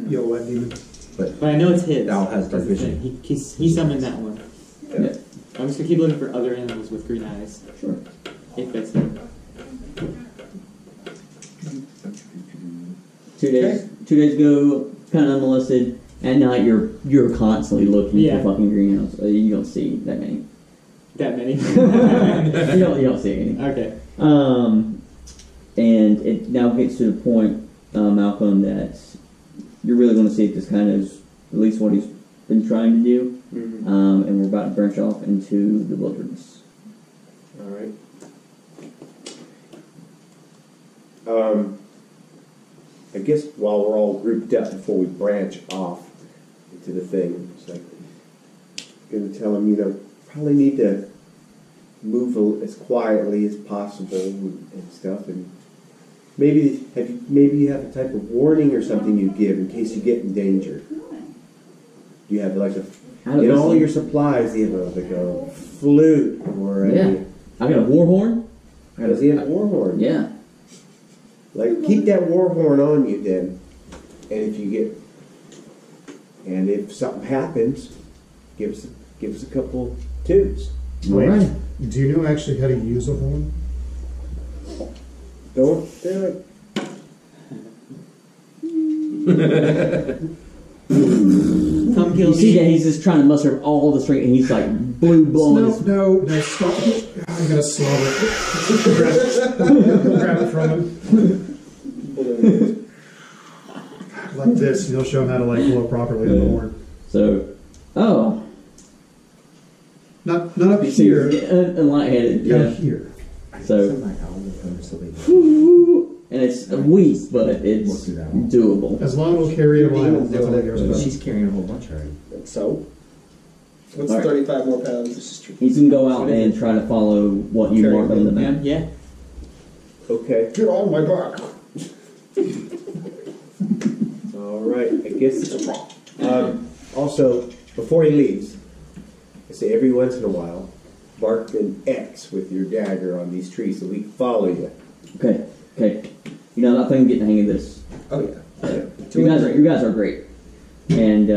yellow white demon. But I know it's his. The owl has dark That's the vision. thing. He summoned that one. Yeah. I'm just going to keep looking for other animals with green eyes. Sure. If that's it. 2 days. 2 days go kind of unmolested. At night, you're constantly looking Yeah. for fucking greenhouse. You don't see that many. That many? you don't see any. Okay. And it now gets to the point, Malcolm, that you're really going to see if this kind of is at least what he's been trying to do. Mm-hmm. And we're about to branch off into the wilderness. All right. I guess while we're all grouped up before we branch off into the thing, it's like going to tell them, probably need to move as quietly as possible and stuff, and maybe you have a type of warning or something you give in case you get in danger. Do you have like in all your supplies? Do you have like a flute or I got a war horn. Does he have a war horn? Yeah. Like, keep that war horn on you then. And if something happens, give us a couple toots. Wait, Alright. do you know actually how to use a horn? Don't do it. Come kill You see me. that he's just trying to muster up all the strength, and he's like blue blowing his. No, stop. I'm gonna slaughter it. Grab it from him. Like this, and he'll show him how to blow properly on the horn. So, Not up here, and lightheaded, down yeah. here. So, My owl will so big. and it's weak, but it's doable. As long as we'll carry it a mile, that's all that cares about. She's carrying a whole bunch already. So? What's All right. 35 more pounds? This is true. He's gonna go out and try to follow what you Carry marked on the Yeah, map. yeah. Okay. Get on my back. All right. I guess. Also, before he leaves, I say every once in a while, mark an X with your dagger on these trees so we can follow you. Okay. I think I'm getting the hang of this. Oh, yeah. You guys are great. And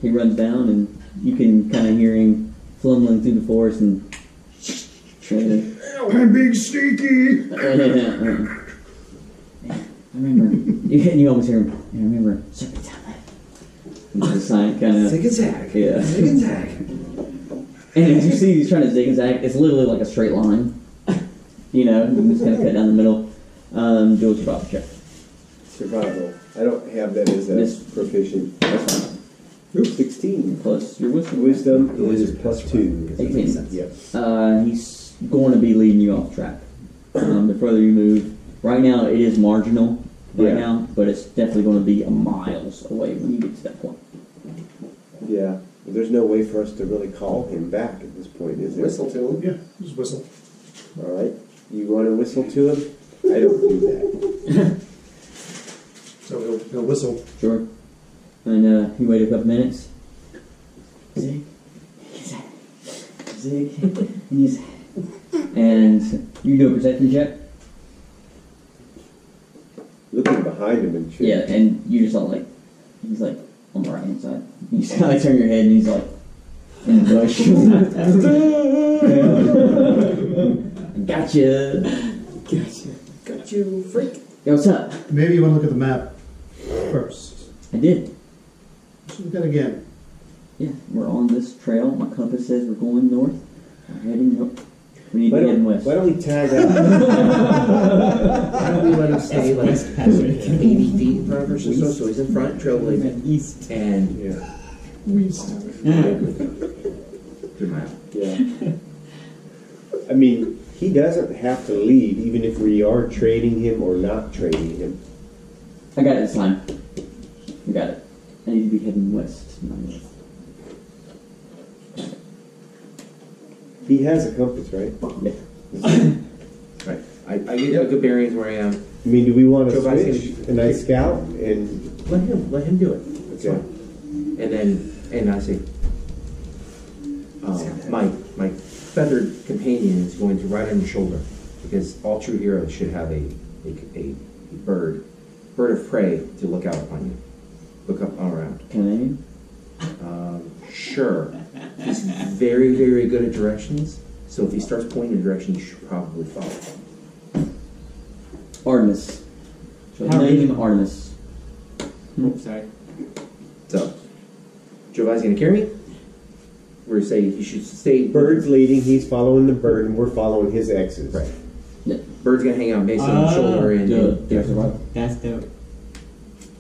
he runs down, and you can kind of hear him fumbling through the forest and. I'm being sneaky! I remember. You almost hear him. I remember. Serpent down there. The sign kind of. Zig and zag. Yeah. Zig and zag. And as you see, he's trying to zig and zag. It's literally like a straight line. You just kind of cut down the middle. Do a survival check. Survival. I don't have that as a Yes. proficient. That's fine. 16. Plus your wisdom. Wisdom is +2. 18. Yep. He's going to be leading you off track. The further you move. Right now, it is marginal. Right Yeah. now, but it's definitely going to be miles away when you get to that point. Yeah. Well, there's no way for us to really call him back at this point, is there? Whistle to him. Yeah, just whistle. All right. You want to whistle to him? I don't do that. So he'll whistle. Sure. And you wait a couple minutes. Zig. Zig. And you do a perception check. Looking behind him and shit. Yeah, and you just all he's like on the right hand side. You just kind of turn your head, and he's like in the bush. Gotcha. Got you, freak. Yo, what's up? Maybe you want to look at the map. first. I did. Let's look at it again. Yeah, we're on this trail. My compass says we're going north. We're heading north. We need to head west. Why don't we tag out? Why don't we let him stay like 80 feet in front of us or so he's in front, trailblazing East. and Yeah. through my Yeah. I mean, he doesn't have to lead, even if we are training him or not training him. I got it this time. I got it. I need to be heading west. Not north. He has a compass, right? Yeah. right. I get good bearings where I am. I mean, do we want to Joe Biden's switch gonna- and I scout and Let him do it. It's Okay. fine. And I say, my feathered companion is going to ride on your shoulder because all true heroes should have a bird of prey to look out upon you, look up all around. Can I name? Sure. He's very, very good at directions, so if he starts pointing in a direction, you should probably follow. Artemis. So How name many- Artemis. Oh, sorry. So, Giovanni's going to carry me. We're saying he should stay. bird's leading, he's following the bird, and we're following his X's. Right. Yeah. Bird's going to hang out basically on the shoulder and. Good. Yeah, survival. That's dope.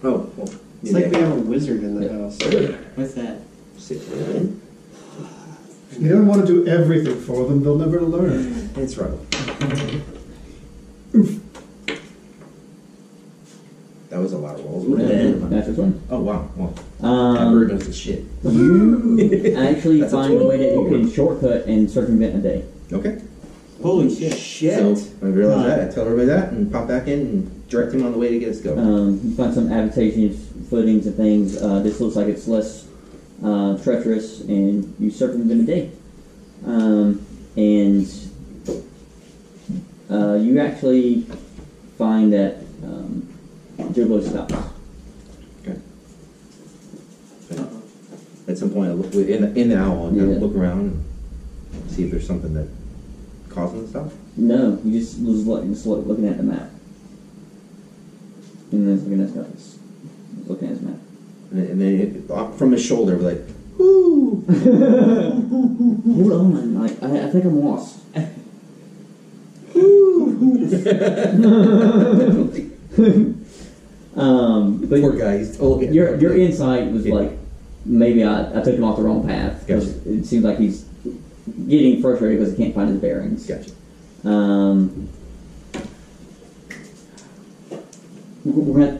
Oh, well. It's like we have a wizard in the house. What's that? You don't want to do everything for them, they'll never learn. It's right. That was a lot of rolls. That's this one. Oh, wow. Well, that bird knows his shit. You actually That's a find a way that you can shortcut and circumvent a day. Okay. Holy shit. So, I realize that. I tell everybody that and pop back in and direct him on the way to get us going. You find some advantageous footings and things. This looks like it's less treacherous, and you circumvent a day. And you actually find that Joe stops. Okay. At some point, I look in the owl and Yeah. look around and see if there's something that causing the stuff. No, you just was looking at the map. And then looking at his compass. Looking at his map. And then from his shoulder, we're like, whoo! Hold on, like I think I'm lost. But Poor guy, he's totally. your insight was Yeah. like maybe I took him off the wrong path because Gotcha. it seems like he's getting frustrated because he can't find his bearings. Gotcha.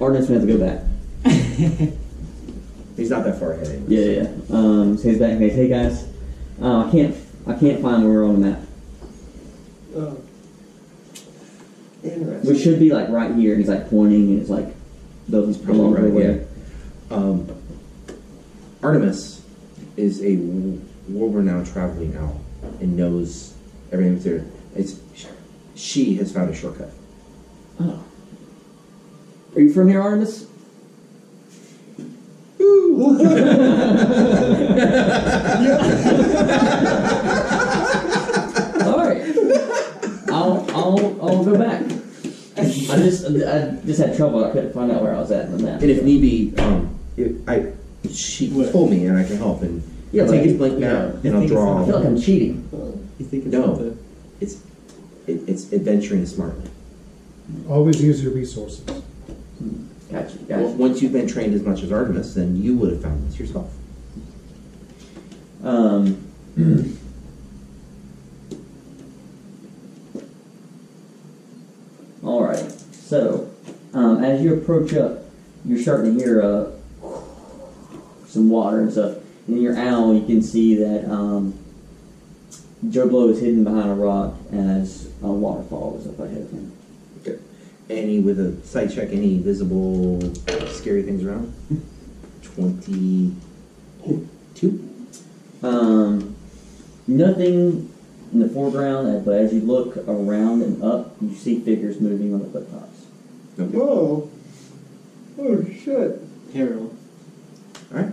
Artemis will have to go back. He's not that far ahead anyway. Yeah. So he's back and goes, hey guys, I can't find where we're on the map. Oh. Interesting. We should be like right here, and he's like pointing, and it's like those Probably right way. here. Artemis is a world-renowned traveling owl and knows everything there. She has found a shortcut. Oh. Are you from here, Artemis? Alright. I'll go back. I just had trouble. I couldn't find out where I was at on the map. And if need be, she told me and I can help. And Yeah, I'll take but- his blank map and I'll I feel like draw. I'm cheating. You think it's No. not the... It's adventuring smartly. Always use your resources. Gotcha. Well, once you've been trained as much as Artemis, then you would have found this yourself. Alright, so as you approach up, you're starting to hear some water and stuff. And in your owl, you can see that Joe Blow is hidden behind a rock as a waterfall is up ahead of him. Okay. Any with a sight check, any visible scary things around? 22. Nothing in the foreground, but as you look around and up, you see figures moving on the clifftops. Okay. Whoa. Oh, shit. Harold. Alright.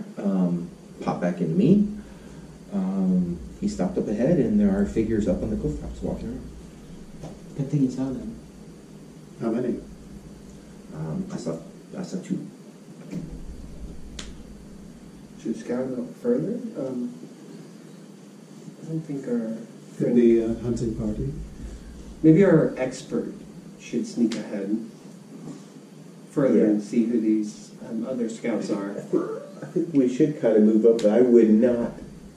Pop back into me. He stopped up ahead and there are figures up on the cliff tops walking around. Good thing you saw them. How many? I saw two. to scout out further. I don't think our friend, The hunting party. maybe our expert should sneak ahead further Yeah. and see who these other scouts are. I think we should kind of move up, but I would not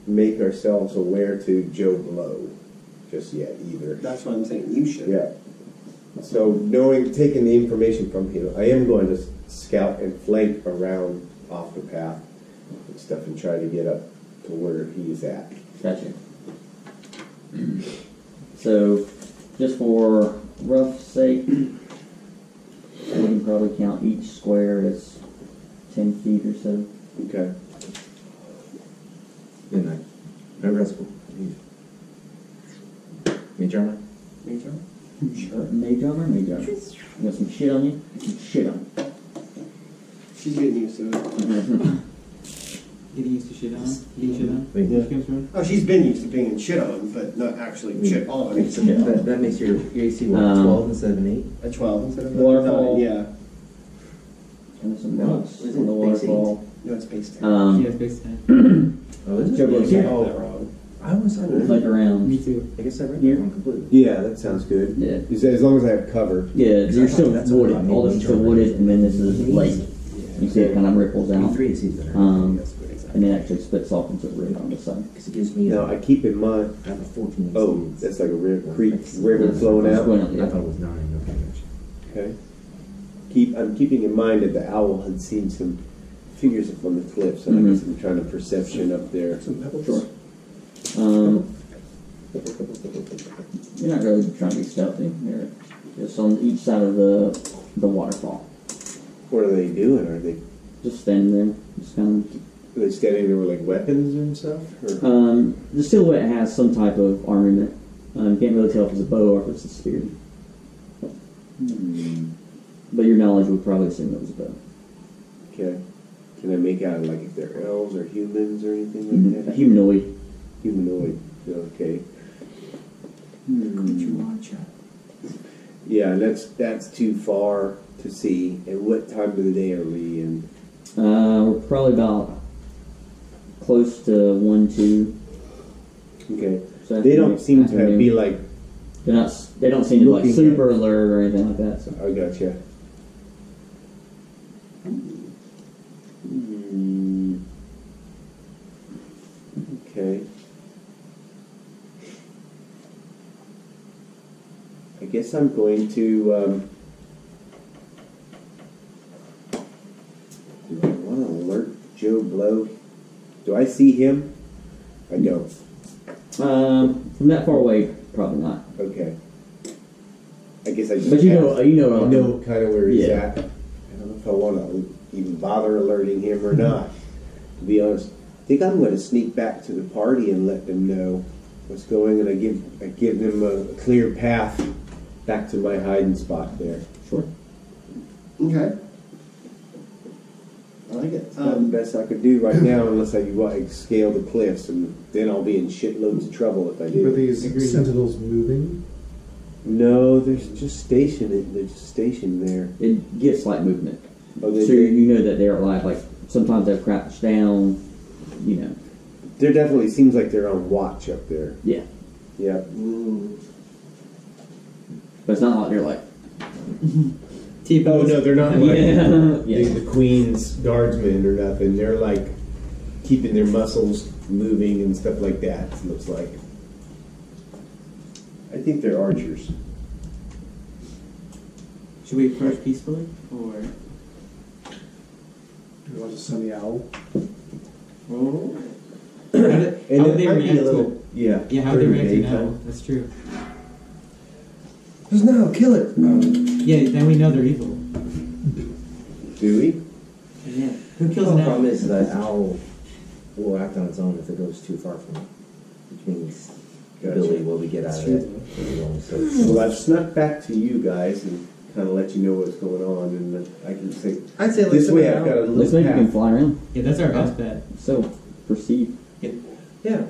make ourselves aware to Joe Blow just yet either. That's what I'm saying. You should. Yeah. So taking the information from him, I am going to scout and flank around off the path and stuff and try to get up to where he's at. Gotcha. So, just for rough sake, we can probably count each square as 10 feet or so. Okay. Good night. Remember, that's cool. Mage armor? Major? Sure. Mage armor, mage armor. You got some shit on you? Some shit on She's getting used to it. you. Getting used to shit on? Getting shit on? Wait, Which comes from? Oh, she's been used to being shit on, but not actually shit on. Wait, so that makes your AC what, 12 instead of an 8? A 12 instead of a Waterfall. 9, yeah. And some No, rocks is on it the base waterfall. No, it's base 10. She has base 10. Oh, is Joe Blow's Yeah, Oh, that wrong. I was on like around. Me too. I guess I read Here? that wrong completely. Yeah, that sounds good. Yeah. As long as I have cover. Yeah, you're still That's what wooded. I mean, All this is still wooded, and then this is lake. You see it kind of ripples out, 3 ACs better. and it actually splits off into a river on the side. Because it gives me Now, I keep in mind, I have a 14 AC. oh, that's like a creek, river flowing It's out. going up, I yeah. thought it was 9. Okay, gotcha. Okay. I'm keeping in mind that the owl had seen some figures up on the cliffs, and I guess I'm trying to perception up there. Sure. You're not really trying to be stealthy. You're just on each side of the waterfall. What are they doing? Are Just standing there. Just kind they standing there with like weapons and stuff? of. Or? The silhouette has some type of armament. You can't really tell if it's a bow or if it's a spear. But your knowledge would probably assume it was a bow. Okay. Can I make out like if they're elves or humans or anything like that? Humanoid. Humanoid. Okay. Could you watch out? Yeah, that's too far to see. And what time of the day are we in? We're probably about close to 1, 2. Okay. So They don't seem to afternoon. be like. They don't seem to be like looking super alert or anything like that. So. I gotcha. Okay. I guess I'm going to. Do I want to alert Joe Blow? Do I see him? I don't. From that far away, probably not. Okay. I guess I just. But you have- know I know kind of where he's Yeah. at. I don't know if I want to even bother alerting him or not. To be honest, I think I'm going to sneak back to the party and let them know what's going on. I give them a clear path back to my hiding spot there. Sure. Okay. I like it. It's not the best I could do right now unless I scale the cliffs, and then I'll be in shitloads of trouble if I Were do. these Agreed. sentinels moving? No, they're just stationed. They're just stationed there. It gets slight movement. Oh, they So do? you know that they're alive. Like sometimes they'll crouch down. You know. There definitely seems like they're on watch up there. Yeah. Yeah. But it's not like they're like. Oh no, they're not like Yeah. Yeah. the Queen's guardsmen or nothing. They're like keeping their muscles moving and stuff like that. It looks like. I think they're archers. Should we approach peacefully? Or. Do you want to send the owl? Oh. And How would it they might be react a to little, it? yeah. Yeah, how would they during react to daytime. now? That's true. Just now, kill it. Yeah, then we know they're evil. Do we? Yeah. Who kills The an problem owl? is that owl will act on its own if it goes too far from it, which means Gotcha. Billy will we get out of it. So, Well, I've snuck back to you guys and kind of let you know what's going on, and I can say I'd say this way I've got a Looks little like you can path. fly around. Yeah, that's our best bet. So perceive. yeah. Yeah.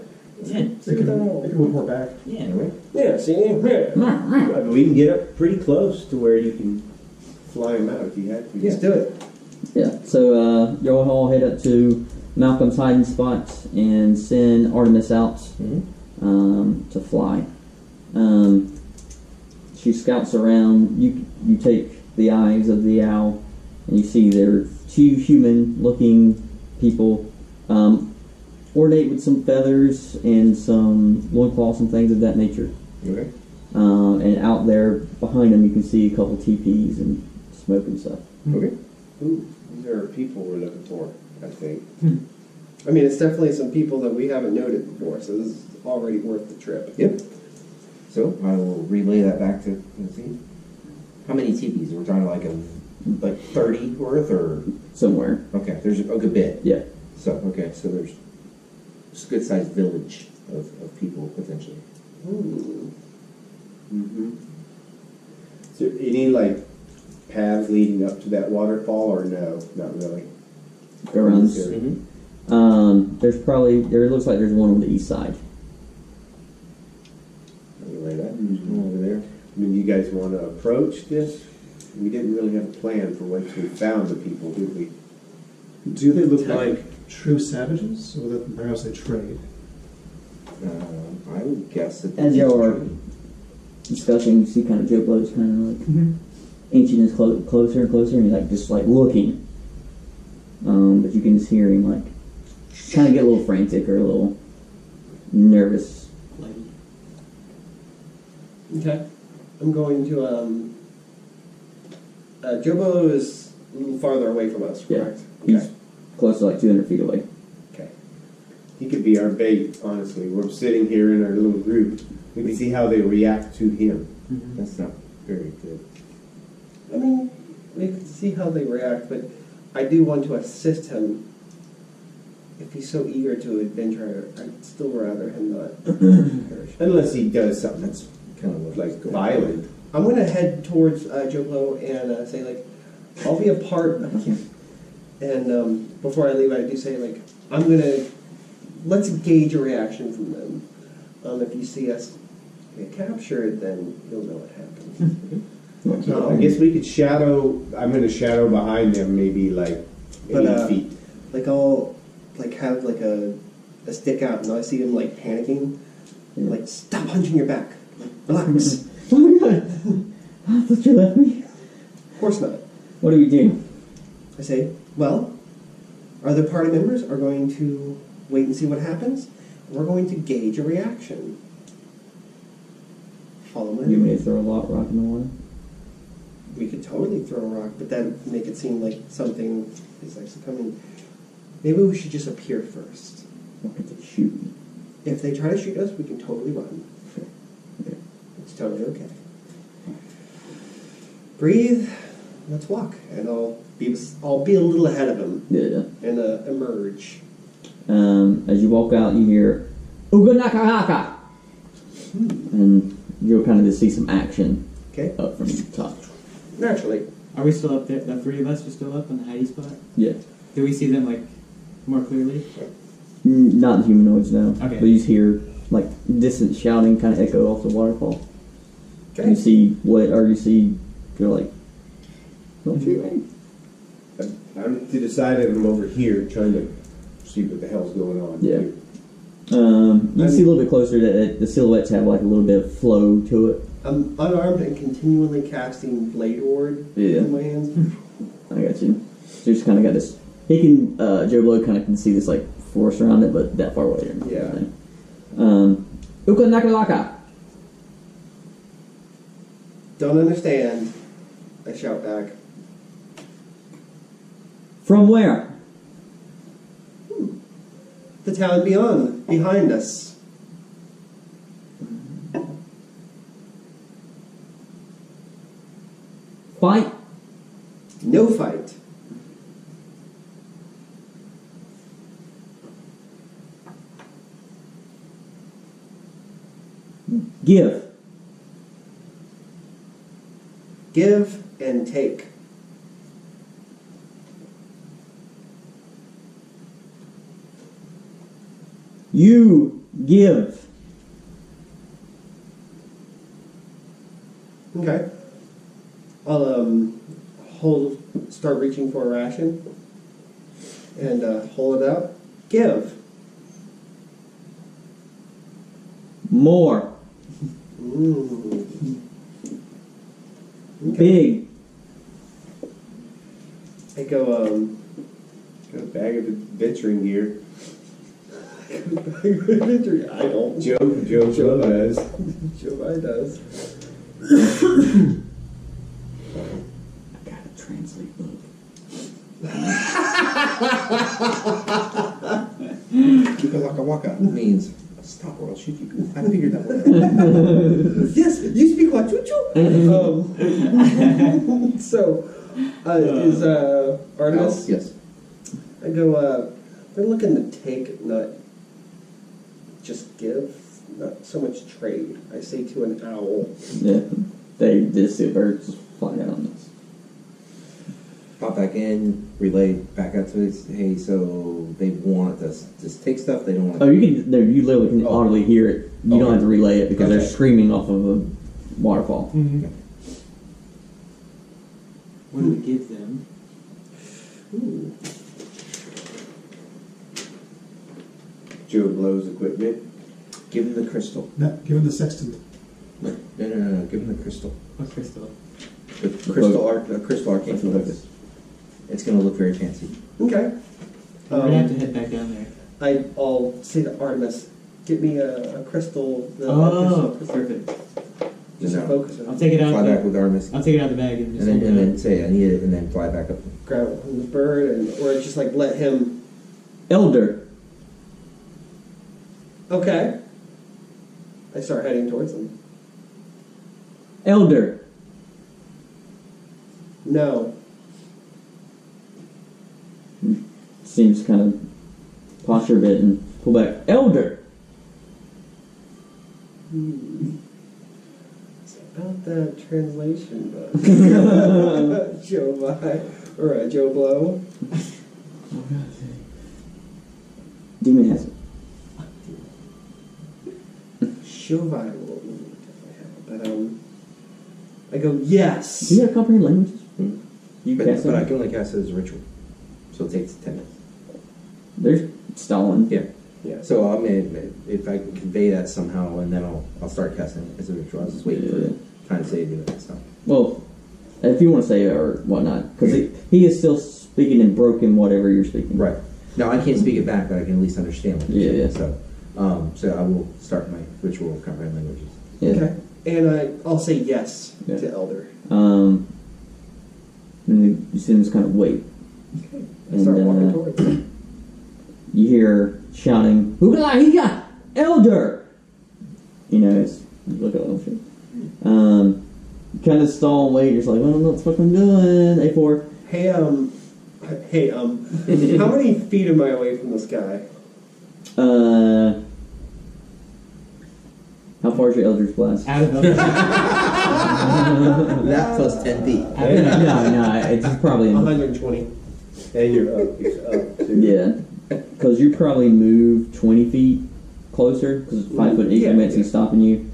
They can report back. Yeah. Yeah, see? But we can get up pretty close to where you can fly them out if you had to. Let's do it. Yeah. So y'all all head up to Malcolm's hiding spot and send Artemis out to fly. She scouts around. You take the eyes of the owl, and you see there are two human-looking people, ornate with some feathers and some loincloths and things of that nature. Okay. And out there behind them, you can see a couple teepees and smoke and stuff. Okay. Ooh. These are people we're looking for, I think. I mean, it's definitely some people that we haven't noted before, so this is already worth the trip. Yep. So I will relay that back to let's see. How many teepees? We're talking like 30 worth, or Somewhere. okay. There's a good bit. Yeah. So okay. So there's a good sized village of people potentially. Ooh. Mm-hmm. Is there any like paths leading up to that waterfall, or no? Not really. Around. Mm-hmm. There's probably it looks like there's one on the east side. Anyway, that over there. I mean, you guys want to approach this? We didn't really have a plan for once we found the people, did we? Do they look like true savages, or that perhaps they trade? I would guess that. As y'all are discussing, you see kind of Joe Blow's kind of like inching his closer and closer, and he's like just like looking. But you can just hear him like kind of get a little frantic or a little nervous. Okay. I'm going to, Jobo is a little farther away from us, Yeah. correct? He's close to like 200 feet away. Okay. He could be our bait, honestly. We're sitting here in our little group. We can see how they react to him. That's not very good. I mean, we can see how they react, but I do want to assist him. If he's so eager to adventure, I'd still rather him not perish. Unless he does something that's Kind of like violent. I'm going to head towards Jobo and say, like, I'll be a part of you. And before I leave, I do say, like, I'm going to, let's gauge a reaction from them. If you see us get captured, then you'll know what happens. I guess we could shadow. I'm going to shadow behind them, maybe like 8 feet. Like, I'll, like, have, like, a stick out, and I see them, like, panicking. Like, stop hunching your back. Relax. Oh my god! I thought you left me. Of course not. What do we do? I say, well, other party members are going to wait and see what happens. We're going to gauge a reaction. Follow my You may lead. throw a rock in the water. We could totally throw a rock, but that would make it seem like something is actually coming. Maybe we should just appear first. Or could they shoot me? If they try to shoot us, we can totally run. Okay. It's totally okay. Breathe. Let's walk, and I'll be a little ahead of him Yeah. and emerge. As you walk out, you hear "Uga Nakaraka," and you'll kind of just see some action Okay. up from the top. Naturally. Are we still up there? The three of us are still up in the hiding spot? Yeah. Do we see them like more clearly? Not the humanoids, no. Okay. But you just hear like distant shouting, kind of echo off the waterfall. Okay. You see you're like, don't you ready? I'm to the side of him over here, trying to see what the hell's going on. Yeah. here. You see a little bit closer that the silhouettes have like a little bit of flow to it. I'm unarmed and continually casting Blade Ward in my hands. I got you. So you just kind of got this. He can, Joe Blow kind of can see this like forest around it, but that far away. Yeah. Uka Nakalaka. Don't understand. I shout back. From where? The town beyond, behind us. Fight. No fight. Give. Give and take. You give. Okay. I'll start reaching for a ration and hold it out. Give. More. Ooh. Okay. Big. I go, Got a bag of adventuring gear. I don't. Joe does. Joe does. I gotta translate book. Waka waka means stop or I'll shoot you. I figured that one out. Yes, you speak Wachuchu. So, is Artemis? Yes. I go, they're looking to take, not just give, not so much trade. I say to an owl. Yeah. They just see birds fly down on this. Pop back in, relay back out to it. Hey, so they want us to take stuff. They don't want. Oh, you can. No, you literally can audibly hear it. You don't have to relay it because they're screaming off of a waterfall. What do we give them? Ooh. Joe blows equipment. Give them the crystal. No, give him the sextant. No. Give them the crystal. What crystal? The crystal arcane focus. It's going to look very fancy. Okay. We're gonna have to head back down there. I'll say to Artemis, get me a crystal. Perfect. Just No. focus on I'll it. take it out. Fly back with Artemis. I'll take it out of the bag and just. And then say I need it, and then fly back up. Grab it from the bird, or just like let him. Elder. Okay. I start heading towards him. Elder. No. Seems kind of posture a bit and pull back. Elder. It's about that translation, but Joe Bye or Joe Blow. Demon has it. Chauvin will definitely have it, but I go yes. Do you have comprehend languages? You But cast I them? can only cast it as a ritual, so it takes 10 minutes. They're stalling. Yeah. So I mean, if I can convey that somehow, and then I'll start casting it as a ritual. I was just waiting for trying to say to do that stuff. Well, if you want to say it or whatnot, because he is still speaking in broken whatever you're speaking. Right. Now I can't speak it back, but I can at least understand what you're saying. So I will start my ritual of comprehend languages. Yeah. Okay. And I'll say yes to Elder. And you see them just kind of wait. Okay. I And, start walking towards him. You hear shouting, "Hugalahiga! Elder!" You know, it's you look at little shit. You kind of stall and wait. You're just like, "Well, I don't know what the fuck I'm doing." A4. Hey, how many feet am I away from this guy? How far is your Eldritch Blast? Out of That plus 10 feet. No, it's probably in 120. And you're up. He's up, too. yeah, because you probably move 20 feet closer because 5 foot increments and stopping you.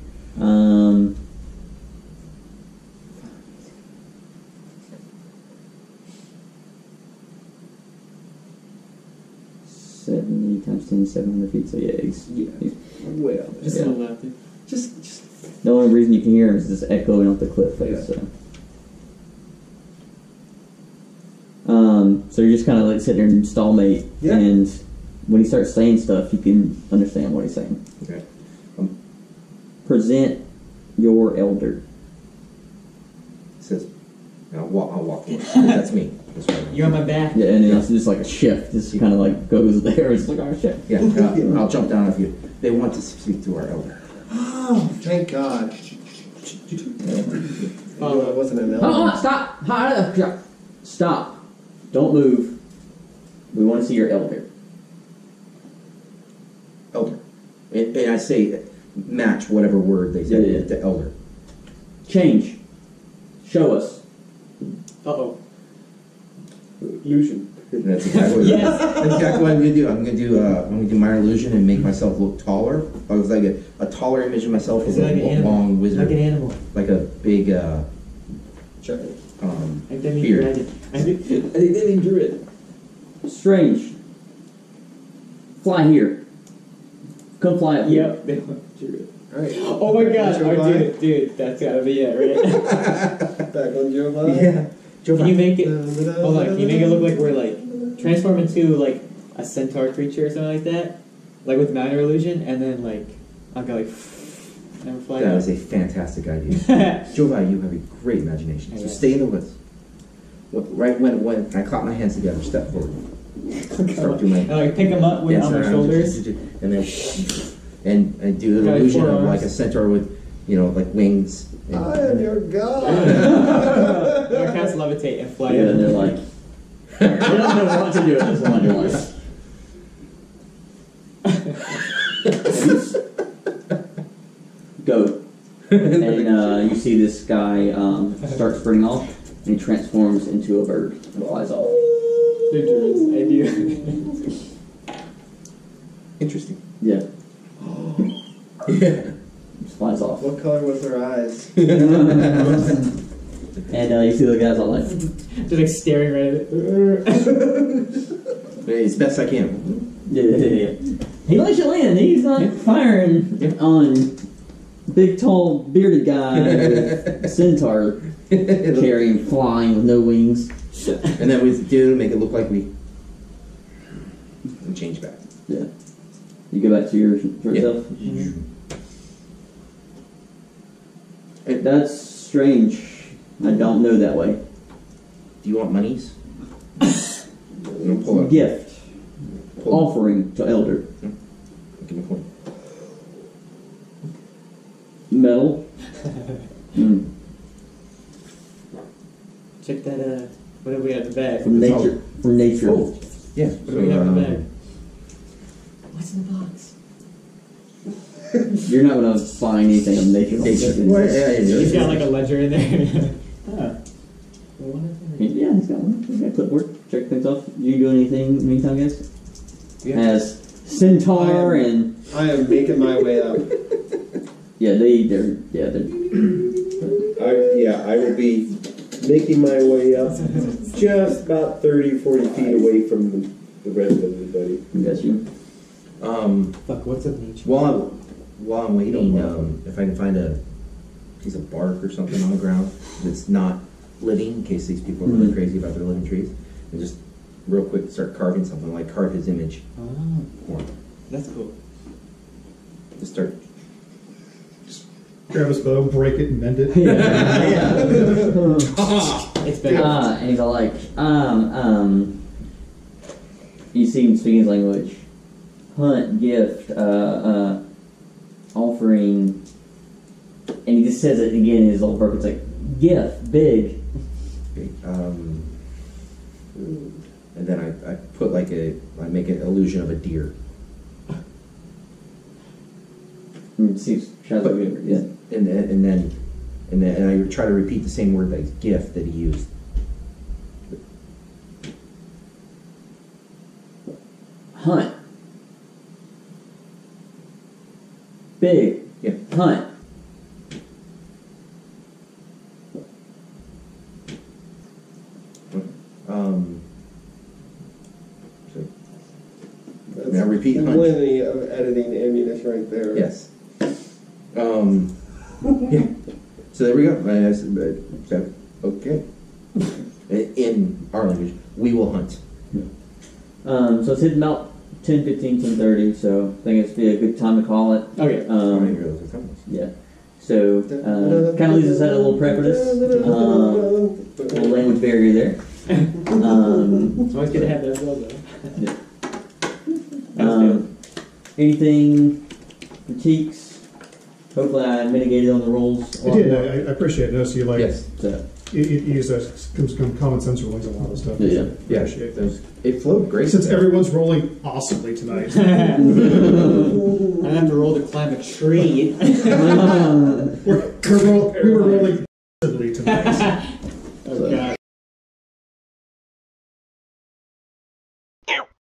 70 times 10 is 700 feet. So yeah, he's Way up there. Just a little out there. Just the only reason you can hear him is just echoing off the cliff face. Yeah. So you're just kind of like sitting there and stallmate, Yeah. and when he starts saying stuff, you can understand what he's saying. Okay. Present your elder. It says, I'll walk in. That's me. That's right. You're on my back. Yeah, and it's just like a shift. Just kind of like goes there. It's like, oh shit. Yeah, I'll jump down if you. They want to speak to our elder. oh, thank God. Oh, it wasn't an elder. Stop! Stop! Don't move. We want to see your elder. Elder. And I say, match whatever word they say Yeah. to elder. Change. Show us. Uh-oh. Illusion. And that's exactly what, that's exactly what I'm gonna do. I'm gonna do minor illusion and make myself look taller. I was like a taller image of myself with Like an a animal. long wizard, Like an animal. like a big Like that means beard. dragon. I think they mean druid. Strange. fly here. Come fly up here. Yep. Alright. Oh my god, Joe oh, Biden. dude, that's gotta be it, right? Back on Joe Biden. Yeah. Can you make it? Hold on, can you make it look like we're like transform into like a centaur creature or something like that, like with minor illusion, and then like I'll go like never fly That out. was a fantastic idea. Jovi, you have a great imagination. So Yeah. stay in the woods. Look, right when I clap my hands together, step forward. Start doing And like pick them up with on my shoulders. and then and do an Got illusion four of arms. like a centaur with like wings. And, I am your god. I'll cast levitate and fly Yeah, out. and they're like, they don't know what to do at this point. They're like, go. And you see this guy start sprinting off, and he transforms into a bird and flies off. Dangerous. I do. Interesting. Yeah, Yeah. just flies off. What color was her eyes? And you see the guys all like, Just like staring right at it. As best I can. yeah. He lets you land. He's not firing on big, tall, bearded guy with a centaur carrying, flying with no wings. And then we do make it look like we change back. Yeah. You go back to your yourself. That's strange. I don't know that way. Do you want monies? Pull up. Gift. Offering to elder. Give me a coin. Metal. Check that. What have we got in the bag? From It's nature. From nature. Oh, yeah. What do we have in the bag? What's in the box? You're not going to find anything of nature. He's got like a ledger in there. Yeah, he's got one. He's got a clipboard. Check things off. You do anything in the meantime, guys? Yeah. As centaur and I am making my way up. they're I will be making my way up just about 30, 40 feet away from the rest of everybody. got you. Fuck, what's up, nature? While I'm waiting, if I can find a piece of bark or something on the ground that's not living, in case these people are really crazy about their living trees, and just real quick start carving something, like carve his image. Oh, Or that's cool. just start. Grab his bow, break it, and mend it. It's better. And he's all like, you see him speaking his language. Hunt, gift, offering, and he just says it again in his little broken. It's like, gift, big. Okay, and then I put I make an illusion of a deer. And see, shadow over, yeah. And then I try to repeat the same word, like gift, that he used. Hunt. Big. Yeah. Hunt. So That's now repeat hunt. plenty of editing ammunition right there. Yes. Yeah. So there we go. Okay. In our language, we will hunt. So it's hitting about 10:15, 10:30, so I think it's be a good time to call it. Okay. I didn't realize what time it was. Yeah. So, kind of leaves us at a little preface, little language barrier there. It's always good to have that as well, though. Anything, critiques? Hopefully I mitigated on the rolls. I did. I appreciate it. So you Yes. So, you use some common sense rulings on a lot of stuff. Yeah. Yeah. Appreciate those. It flowed great. Since everyone's rolling awesomely tonight. I have to roll to climb a tree. we were rolling awesomely tonight. Oh god.